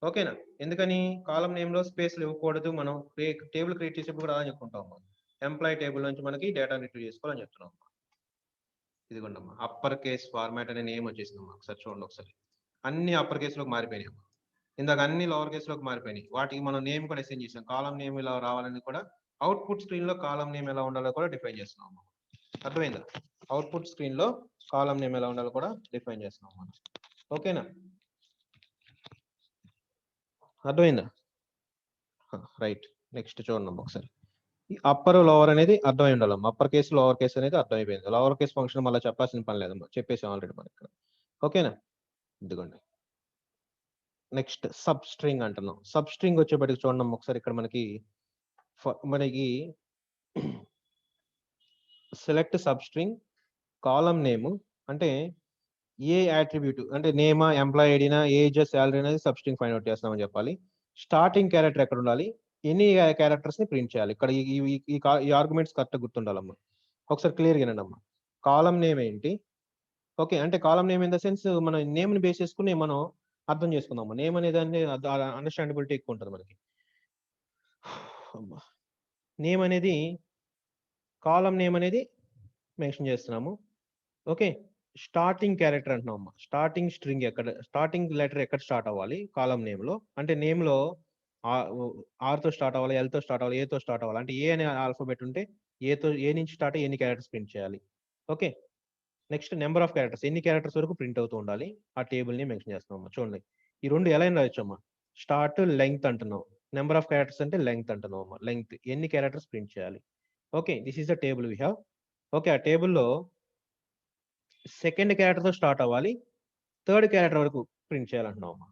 ఓకేనా? ఎందుకని కాలం నేమ్ లో స్పేస్లు ఇవ్వకూడదు. మనం టేబుల్ క్రియేట్ చేసేప్పుడు కూడా అలా చెప్పుకుంటాం. ఎంప్లాయీ టేబుల్ నుంచి మనకి డేటా రిట్రీవ్ చేసుకోవాలని చెప్తున్నాం. ఇదిగోండమ్మా అప్పర్ కేస్ ఫార్మాట్ అనే నేమ్ వచ్చేసిందమ్మా. ఒకసారి చూడండి ఒకసారి. అన్ని అప్పర్ కేసులోకి మారిపోయినాయి. ఇందాక అన్ని లోవర్ కేస్ లోకి మారిపోయినాయి. వాటికి మనం నేమ్ కూడా అసైన్ చేసాం. కాలం నేమ్ ఇలా రావాలని కూడా అవుట్పుట్ స్క్రీన్ లో కాలం నేమ్ ఎలా ఉండాలో కూడా డిఫైన్ చేస్తున్నాం. అర్థమైందా? అవుట్పుట్ స్క్రీన్ లో కాలం నేమ్ ఎలా ఉండాలో కూడా డిఫైన్ చేస్తున్నాం మనం. ఓకేనా? అర్థమైందా? రైట్. నెక్స్ట్ చూడండి ఒకసారి. అప్పర్ లోవర్ అనేది అర్థమై ఉండాలమ్మా. అప్పర్ కేసు లోవర్ కేసు అనేది అర్థమైపోయింది. లోవర్ కేసు ఫంక్షన్ మళ్ళీ చెప్పాల్సిన పని లేదమ్మా, చెప్పేసాం ఆల్రెడీ మనం ఇక్కడ. ఓకేనా? ఇదిగోండి. నెక్స్ట్ సబ్ స్ట్రింగ్ అంటున్నాం. సబ్ స్ట్రింగ్ వచ్చేప్పటికి చూడండి ఒకసారి ఇక్కడ మనకి సెలెక్ట్ సబ్ స్ట్రింగ్ కాలం నేమ్ అంటే ఏ అట్రిబ్యూట్ అంటే నేమా, ఎంప్లాయ్ ఐడినా, ఏజ్, శాలరీ అనేది సబ్ స్ట్రింగ్ ఫైండ్ అవుట్ చేస్తామని చెప్పాలి. స్టార్టింగ్ క్యారెక్టర్ ఎక్కడ ఉండాలి, ఎన్ని క్యారెక్టర్స్ ని ప్రింట్ చేయాలి. ఇక్కడ ఈ ఆర్గ్యుమెంట్స్ కరెక్ట్ గుర్తుండాలమ్మా. ఒకసారి క్లియర్ గా వినండి అమ్మా. కాలం నేమ్ ఏంటి? ఓకే, అంటే column name in the sense మన నేమ్ ని బేస్ చేసుకుని మనం అర్థం చేసుకుందాము. నేమ్ అనేది అండర్స్టాండబిలిటీ ఎక్కువ ఉంటుంది మనకి. నేమ్ అనేది కాలం నేమ్ అనేది మెన్షన్ చేస్తున్నాము. ఓకే, స్టార్టింగ్ క్యారెక్టర్ అంటున్నాం అమ్మా. స్టార్టింగ్ స్ట్రింగ్ ఎక్కడ, స్టార్టింగ్ లెటర్ ఎక్కడ స్టార్ట్ అవ్వాలి కాలం నేమ్ లో అంటే నేమ్ లో ఆర్ తో స్టార్ట్ అవ్వాలి, ఎల్ తో స్టార్ట్ అవ్వాలి, ఏ తో స్టార్ట్ అవ్వాలి. అంటే ఏ అనే ఆల్ఫాబెట్ ఉంటే ఏ నుంచి స్టార్ట్ అయ్యి ఎన్ని క్యారెక్టర్స్ ప్రింట్ చేయాలి. Okay, next number of characters, ఎన్ని క్యారెక్టర్స్ వరకు ప్రింట్ అవుతూ ఉండాలి ఆ టేబుల్ ని మెన్షన్ చేస్తున్నాం. చూడండి ఈ రెండు ఎలా అయినా రాయొచ్చమ్మా. స్టార్ట్ లెంగ్త్ అంటున్నాం, నెంబర్ ఆఫ్ క్యారెక్టర్స్ అంటే లెంగ్త్ అంటున్నాం అమ్మా. లెంగ్త్ ఎన్ని క్యారెక్టర్స్ ప్రింట్ చేయాలి. ఓకే, this is the table we have. Okay, ఆ టేబుల్లో సెకండ్ క్యారెక్టర్ తో స్టార్ట్ అవ్వాలి, థర్డ్ క్యారెక్టర్ వరకు ప్రింట్ చేయాలంటున్నాం అమ్మా.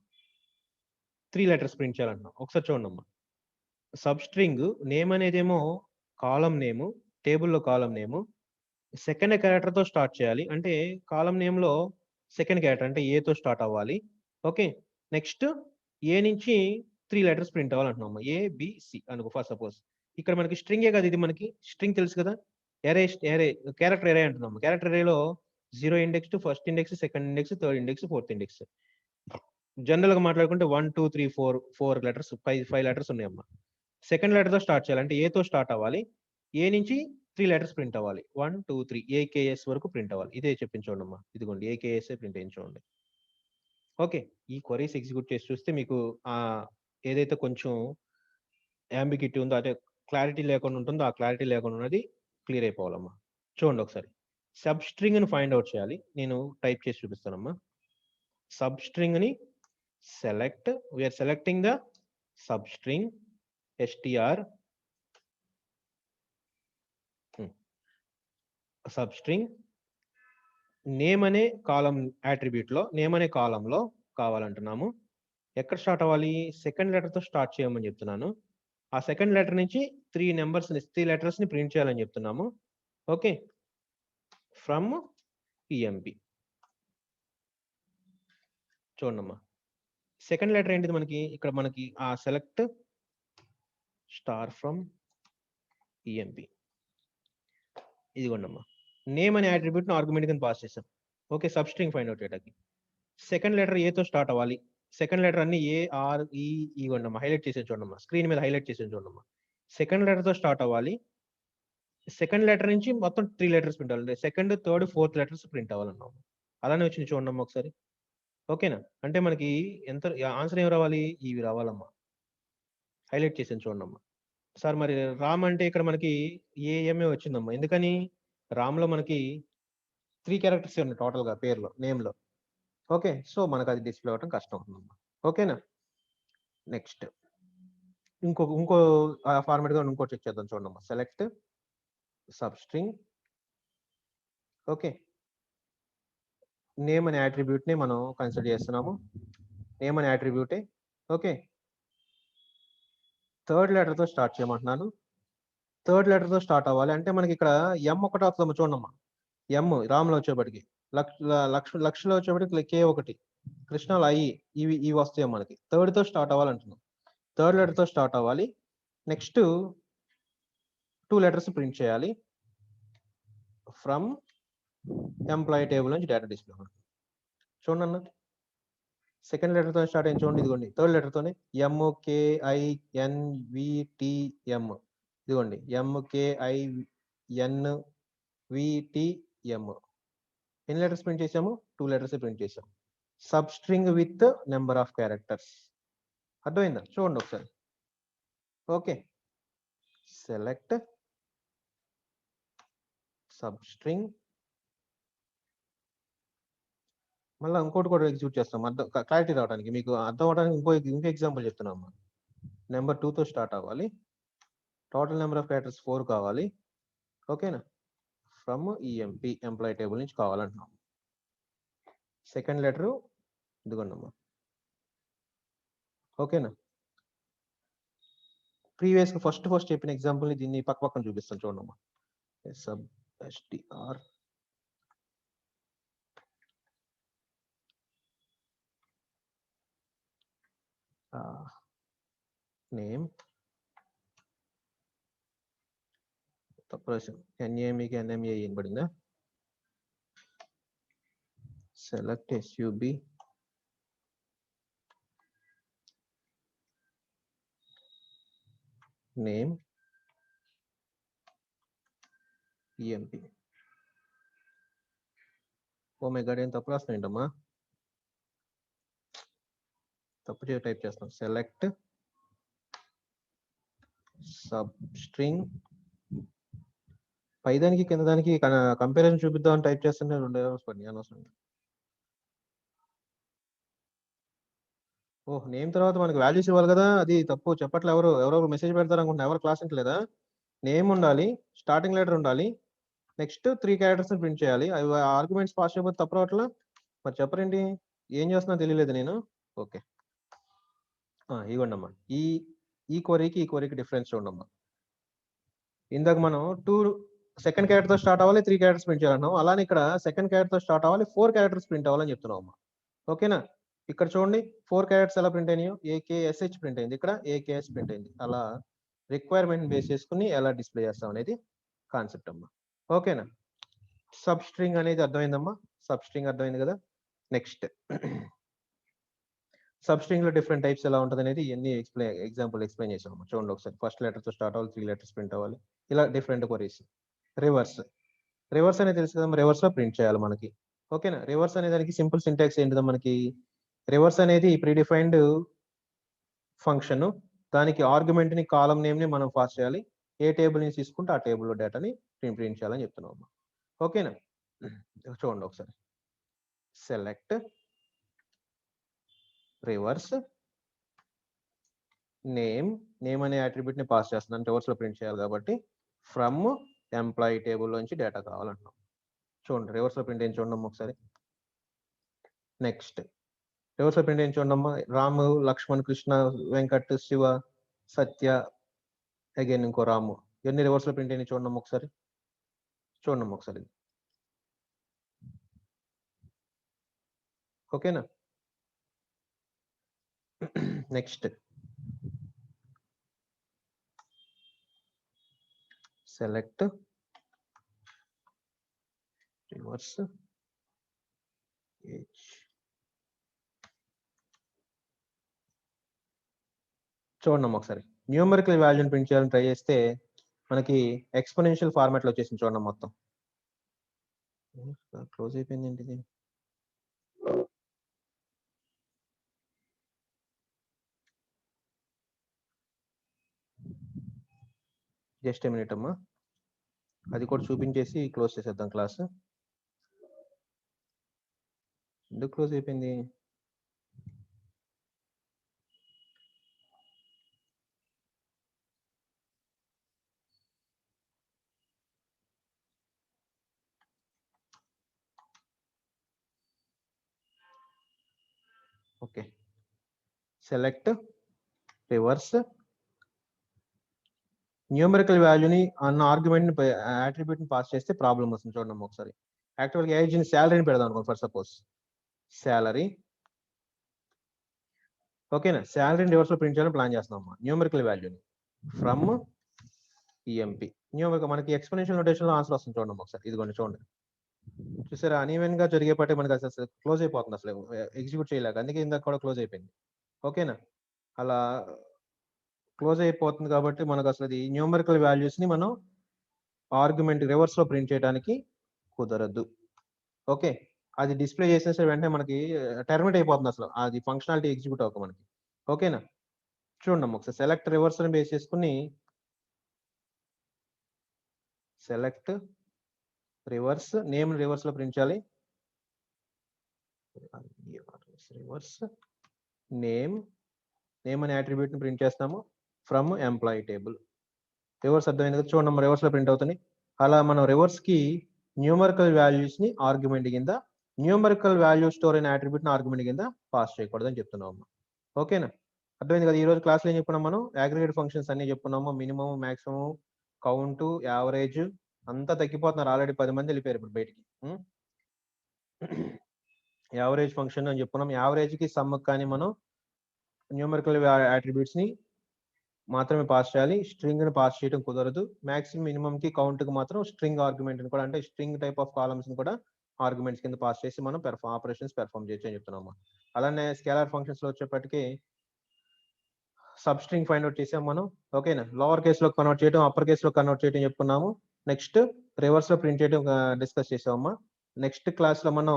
3 లెటర్స్ ప్రింట్ చేయాలంటున్నాం. ఒకసారి చూడండి అమ్మా. సబ్ స్ట్రింగ్ నేమ్ అనేదేమో కాలం నేము, టేబుల్లో కాలం నేము. సెకండ్ క్యారెక్టర్ తో స్టార్ట్ చేయాలి అంటే కాలం నేమ్ లో సెకండ్ క్యారెక్టర్ అంటే ఏ తో స్టార్ట్ అవ్వాలి. ఓకే, నెక్స్ట్ ఏ నుంచి 3 లెటర్స్ ప్రింట్ అవ్వాలంటున్నాం. ఏబిసి అనుకో ఫర్ సపోజ్. ఇక్కడ మనకి స్ట్రింగే కదా, ఇది మనకి స్ట్రింగ్ తెలుసు కదా. ఎరే క్యారెక్టర్ ఎరే అంటున్నాము. క్యారెక్టర్ ఎరేలో 0 index to first index, second index, third index, fourth index. General గా మాట్లాడుకుంటే 1 2 3 4 లెటర్స్, 5 లెటర్స్ ఉన్నాయమ్మా. సెకండ్ లెటర్ తో స్టార్ట్ చేయాలి అంటే ఏ తో స్టార్ట్ అవ్వాలి, ఏ నుంచి 3 లెటర్స్ ప్రింట్ అవ్వాలి. 1 2 3 ఏకేఎస్ వరకు ప్రింట్ అవ్వాలి. ఇదే చెప్పించండి అమ్మా. ఇదిగోండి ఏకేఎస్ ప్రింట్ చేయించండి. ఓకే, ఈ క్వరీస్ ఎగ్జిక్యూట్ చేసి చూస్తే మీకు ఆ ఏదైతే కొంచెం అంబిగిటీ ఉందో అంటే క్లారిటీ లేకుండా ఉంటుందో ఆ క్లారిటీ లేకుండా ఉన్నది క్లియర్ అయిపోవాలమ్మా. చూడండి ఒకసారి. సబ్ స్ట్రింగ్ ని ఫైండ్ అవుట్ చేయాలి. నేను టైప్ చేసి చూపిస్తానమ్మా. సబ్ స్ట్రింగ్ ని select, we are selecting the substring str substring name అనే కాలం అట్రిబ్యూట్ లో, నేమ్ అనే కాలంలో కావాలంటున్నాము. ఎక్కడ స్టార్ట్ అవ్వాలి, సెకండ్ లెటర్ తో స్టార్ట్ చేయమని చెప్తున్నాను. ఆ సెకండ్ లెటర్ నుంచి 3 లెటర్స్ ని ప్రింట్ చేయాలని చెప్తున్నాము. Okay, from PMP. చూడమ్మా, సెకండ్ లెటర్ ఏంటిది మనకి, ఇక్కడ మనకి ఆ సెలెక్ట్ స్టార్ ఫ్రమ్ పిఎంపి. ఇదిగోండమ్మా, నేమ్ అనే అట్రిబ్యూట్ ను ఆర్గ్యుమెంట్ కింద పాస్ చేసాం. Okay, substring find out చేయడానికి సెకండ్ లెటర్ ఏ తో స్టార్ట్ అవ్వాలి. సెకండ్ లెటర్ అన్ని ఏ ఆర్ ఈ ఇవ్వండమ్మా, హైలైట్ చేసి చూడమ్మా, స్క్రీన్ మీద హైలైట్ చేసి చూడమ్మా. సెకండ్ లెటర్ తో స్టార్ట్ అవ్వాలి. సెకండ్ లెటర్ నుంచి మొత్తం 3 లెటర్స్ ప్రింట్ అవ్వాలి. Second third fourth letters print అవ్వాలన్నాము. అలానే వచ్చింది చూడమ్మా ఒకసారి. ఓకేనా, అంటే మనకి ఎంత ఆన్సర్ ఏం రావాలి, ఇవి రావాలమ్మా. హైలైట్ చేసాను చూడమ్మా. సార్ మరి రామ్ అంటే ఇక్కడ మనకి ఏఎంఏ వచ్చిందమ్మా. ఎందుకని, రామ్ లో మనకి 3 క్యారెక్టర్స్ ఉన్నాయి టోటల్ గా పేర్లో, నేమ్ లో. ఓకే, సో మనకు అది డిస్ప్లే అవ్వడం కష్టం అవుతుందమ్మా. ఓకేనా, నెక్స్ట్ ఇంకో ఫార్మాట్ గా ఇంకోటి చెక్ చేద్దాం చూడమ్మా. Select sub string. Okay, name అనే అట్రిబ్యూట్ ని మనం కన్సిడర్ చేస్తున్నాము. నేమ్ అనే అట్రిబ్యూటే. ఓకే, థర్డ్ లెటర్ తో స్టార్ట్ చేయమంటున్నాను. థర్డ్ లెటర్ తో స్టార్ట్ అవ్వాలి అంటే మనకి ఇక్కడ ఎం ఒకటి వస్తుందమ్మా. చూడమ్మా, ఎం రామ్లో వచ్చేప్పటికి, లక్షలో వచ్చేప్పటికి కే ఒకటి, కృష్ణలో ఇవి వస్తాయి మనకి. థర్డ్ తో స్టార్ట్ అవ్వాలంటున్నాం. థర్డ్ లెటర్ తో స్టార్ట్ అవ్వాలి. నెక్స్ట్ 2 లెటర్స్ ప్రింట్ చేయాలి. ఫ్రమ్ ఎంప్లాయీ టేబుల్ నుంచి డేటా డిస్ప్లే. చూడండి అన్న, సెకండ్ లెటర్ తో స్టార్ట్ అయింది చూడండి. ఇదిగోండి థర్డ్ లెటర్ తోనే MKINVTM. ఇదిగోండి MKINVTM. ఎన్ని లెటర్స్ ప్రింట్ చేసాము, 2 లెటర్స్ ప్రింట్ చేసాం. Sub string with number of characters. అర్థమైందా? చూడండి ఒకసారి. ఓకే, సెలెక్ట్ సబ్ స్ట్రింగ్, మళ్ళీ ఇంకోటి కూడా ఎగ్జిక్యూట్ చేస్తాం అర్థం క్లారిటీ రావడానికి, మీకు అర్థం అవడానికి ఇంకో ఎగ్జాంపుల్ చెప్తున్నాము. నెంబర్ 2తో స్టార్ట్ అవ్వాలి, టోటల్ నెంబర్ ఆఫ్ క్యారెక్టర్స్ 4 కావాలి. ఓకేనా? ఫ్రమ్ ఈఎంపీ ఎంప్లాయీ టేబుల్ నుంచి కావాలంటున్నాం. Second letter ఇదిగోండమ్మా. ఓకేనా? ప్రీవియస్ ఫస్ట్ చెప్పిన ఎగ్జాంపుల్ దీన్ని పక్కన చూపిస్తాను చూడమ్మా. సబ్ ఎస్టిఆర్ నేమ్ తప్పు ఎన్ఏమికి ఎన్ఎంఏ ఏం పడిందా? Select SUB name EMP. Oh my God, ఏం తప్పు రాస్తున్నాయంటమ్మా, తప్పు టైప్ చేస్తాం. సెలెక్ట్ సబ్ స్ట్రింగ్, పైదానికి కింద దానికి కంపారిజన్ చూపిద్దామని టైప్ చేస్తుంటే 2 errors పడినాయి అనవసరంగా. ఓహ్, నేమ్ తర్వాత మనకి వాల్యూస్ ఇవ్వాలి కదా, అది తప్పు చెప్పట్లే. ఎవరో మెసేజ్ పెడతారు అనుకుంటున్నా, ఎవరు క్లాస్ ఇంటలేదా? నేమ్ ఉండాలి, స్టార్టింగ్ లెటర్ ఉండాలి, నెక్స్ట్ 3 క్యారెక్టర్స్ ప్రింట్ చేయాలి. అవి ఆర్గ్యుమెంట్స్ పాస్ చేయకపోతే తప్పు రావట్లా, మరి చెప్పరేంటి? ఏం చేస్తున్నా తెలియలేదు నేను. ఓకే, ఇవ్వండమ్మా. ఈ క్వరీకి డిఫరెన్స్ చూడమ్మా. ఇందాక మనం సెకండ్ క్యారెక్టర్ తో స్టార్ట్ అవ్వాలి, 3 క్యారెక్టర్స్ ప్రింట్ చేయాలన్నాం. అలానే ఇక్కడ సెకండ్ క్యారెక్టర్ తో స్టార్ట్ అవ్వాలి, 4 క్యారెక్టర్స్ ప్రింట్ అవ్వాలని చెప్తున్నాం అమ్మా. ఓకేనా? ఇక్కడ చూడండి 4 క్యారెక్టర్స్ ఎలా ప్రింట్ అయినాయో, ఏకేఎస్హెచ్ ప్రింట్ అయింది, ఇక్కడ ఏకేఎస్ ప్రింట్ అయింది. అలా రిక్వైర్మెంట్ బేస్ చేసుకుని ఎలా డిస్ప్లే చేస్తాం అనేది కాన్సెప్ట్ అమ్మా. ఓకేనా? సబ్ స్ట్రింగ్ అనేది అర్థమైందమ్మా, సబ్ స్ట్రింగ్ అర్థమైంది కదా. నెక్స్ట్ సబ్ స్ట్రింగ్ లో డిఫరెంట్ టైప్స్ ఎలా ఉంటుంది అనేది ఇవన్నీ ఎగ్జాంపుల్ ఎక్స్ప్లెయిన్ చేసాము. చూడండి ఒకసారి. ఫస్ట్ లెటర్ తో స్టార్ట్ అవ్వాలి, 3 లెటర్స్ ప్రింట్ అవ్వాలి, ఇలా డిఫరెంట్ క్వరీస్. రివర్స్ అనేది తెలుసు కదా, రివర్స్ లో ప్రింట్ చేయాలి మనకి. ఓకేనా? రివర్స్ అనే దానికి సింపుల్ సింటాక్స్ ఏంటిదో మనకి, రివర్స్ అనేది ప్రీడిఫైన్డ్ ఫంక్షన్, దానికి ఆర్గ్యుమెంట్ ని కాలం నేమ్ ని మనం పాస్ చేయాలి, ఏ టేబుల్ నుంచి తీసుకుంటే ఆ టేబుల్లో డేటాని ప్రింట్ చేయాలని చెప్తున్నాం. ఓకేనా? చూడండి ఒకసారి. సెలెక్ట్ రివర్స్ నేమ్ అనే అట్రిబ్యూట్ ని పాస్ చేస్తున్నాను, రివర్స్ లో ప్రింట్ చేయాలి కాబట్టి ఫ్రమ్ ఎంప్లాయీ టేబుల్ నుంచి డేటా కావాలంటున్నాం. చూడండి రివర్స్ లో ప్రింట్ ఏం చూడండి ఒకసారి. నెక్స్ట్ రివర్స్ లో ప్రింట్ ఏం చూడండి, రాము, లక్ష్మణ్, కృష్ణ, వెంకట్, శివ, సత్య, అగైన్ ఇంకో రాము, ఇవన్నీ రివర్స్ లో ప్రింట్ అయినాయి చూడండి ఒకసారి. చూడండి ఒకసారి. ఓకేనా? Next select reverse age. చూడండి ఒకసారి. న్యూమరికల్ వాల్యూని ప్రింట్ చేయాలని ట్రై చేస్తే మనకి ఎక్స్పోనెన్షియల్ ఫార్మాట్ లో వచ్చేసింది చూడండి మొత్తం. క్లోజ్ అయిపోయింది ఏంటిది? జస్ట్ ఏ మినిట్ అమ్మా, అది కూడా చూపించేసి క్లోజ్ చేసేద్దాం క్లాస్. ఎందుకు క్లోజ్ అయిపోయింది? ఓకే, సెలెక్ట్ రివర్స్ న్యూమరికల్ వాల్యూని అన్న ఆర్గ్యుమెంట్ అట్రిబ్యూట్ ని పాస్ చేస్తే ప్రాబ్లం వస్తుంది చూడండి ఒకసారి. యాక్చువల్గా ఏజ్ ని శాలరీని పెడదాం అనుకో, ఫర్ సపోజ్ శాలరీ. ఓకేనా? శాలరీని రివర్స్ లో ప్రింట్ చేయాలని ప్లాన్ చేస్తున్నాం న్యూమరికల్ వాల్యూని ఫ్రమ్ ఈఎంపి. న్యూమరికల్ మనకి ఎక్స్పోనెన్షియల్ నోటేషన్ లో ఆన్సర్ వస్తుంది చూడండి ఒకసారి. ఇదిగోండి చూడండి, చూసారా? అన్ఈవెన్ గా జరిగేపాటి మనకి అసలు క్లోజ్ అయిపోతుంది, అసలు ఎగ్జిక్యూట్ చేయలేక, అందుకే ఇందాక కూడా క్లోజ్ అయిపోయింది. ఓకేనా? అలా క్లోజ్ అయిపోతుంది కాబట్టి మనకు అసలు అది న్యూమరికల్ వాల్యూస్ ని మనం ఆర్గ్యుమెంట్ రివర్స్ లో ప్రింట్ చేయడానికి కుదరదు. ఓకే, అది డిస్ప్లే చేసేసే వెంటనే మనకి టెర్మినేట్ అయిపోతుంది, అసలు అది ఫంక్షనాలిటీ ఎగ్జిక్యూట్ అవ్వక మనకి. ఓకేనా? చూడండి ఒకసారి సెలెక్ట్ రివర్స్ అని బేస్ చేసుకుని సెలెక్ట్ రివర్స్ నేమ్ రివర్స్ లో ప్రింట్ చేయాలి. రివర్స్ నేమ్ అనే అట్రిబ్యూట్ ని ప్రింట్ చేస్తాము ఫ్రమ్ ఎంప్లాయీ టేబుల్. రివర్స్ అర్థమైంది కదా, చూడండి రివర్స్ లో ప్రింట్ అవుతుంది. అలా మనం రివర్స్ కి న్యూమరికల్ వాల్యూస్ ని ఆర్గ్యుమెంట్ కింద, న్యూమరికల్ వాల్యూ స్టోర్ అయిన అట్రిబ్యూట్ ని ఆర్గ్యుమెంట్ కింద పాస్ చేయకూడదు అని చెప్తున్నాం. ఓకేనా, అర్థమైంది కదా. ఈ రోజు క్లాస్ లో ఏం చెప్పుకున్నాం మనం, అగ్రిగేట్ ఫంక్షన్స్ అన్ని చెప్పుకున్నాము. మినిమం, మాక్సిమం, కౌంట్, యావరేజ్ అంతా తగ్గిపోతున్నారు. ఆల్రెడీ 10 మంది వెళ్ళిపోయారు ఇప్పుడు బయటికి. యావరేజ్ ఫంక్షన్ అని చెప్పుకున్నాం. యావరేజ్ కి సమ్ కానీ మనం న్యూమరికల్ అట్రిబ్యూట్స్ ని మాత్రమే పాస్ చేయాలి, స్ట్రింగ్ ని పాస్ చేయడం కుదరదు. మాక్సిమం, మినిమం కి, కౌంట్ కి మాత్రం స్ట్రింగ్ ఆర్గ్యుమెంట్ ని కూడా, అంటే స్ట్రింగ్ టైప్ ఆఫ్ కాలమ్స్ ని కూడా ఆర్గ్యుమెంట్స్ కింద పాస్ చేసి మనం ఆపరేషన్స్ పెర్ఫామ్ చేయొచ్చు అని చెప్తున్నాము. అలానే స్కేలార్ ఫంక్షన్స్ లో వచ్చేప్పటికి సబ్ స్ట్రింగ్ ఫైండ్ అవుట్ చేసాం మనం. ఓకేనా, లోవర్ కేస్ లో కన్వర్ట్ చేయడం, అప్పర్ కేస్ లో కన్వర్ట్ చేయడం చెప్పుకున్నాము. నెక్స్ట్ రివర్స్ లో ప్రింట్ చేయడం డిస్కస్ చేసామమ్మా. నెక్స్ట్ క్లాస్ లో మనం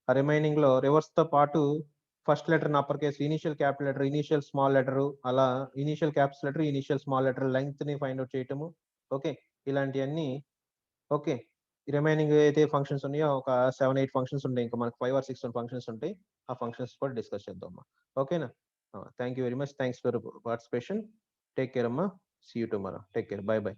రిమైనింగ్ లో రివర్స్ తో పాటు first letter upper case, initial capital letter, initial small letter, అలా initial caps letter, initial small letter length ని ఫైండ్ అవుట్ చేయటము. ఓకే, ఇలాంటివన్నీ. ఓకే, రిమైనింగ్ అయితే ఫంక్షన్స్ ఉన్నాయో ఒక 7-8 ఫంక్షన్స్ ఉంటాయి, ఇంకా మనకి 5 or 6 ఫంక్షన్స్ ఉంటాయి. ఆ ఫంక్షన్స్ కూడా డిస్కస్ చేద్దాం. ఓకేనా, thank you very much, thanks for participation. Take care అమ్మా, see you tomorrow, take care, bye by.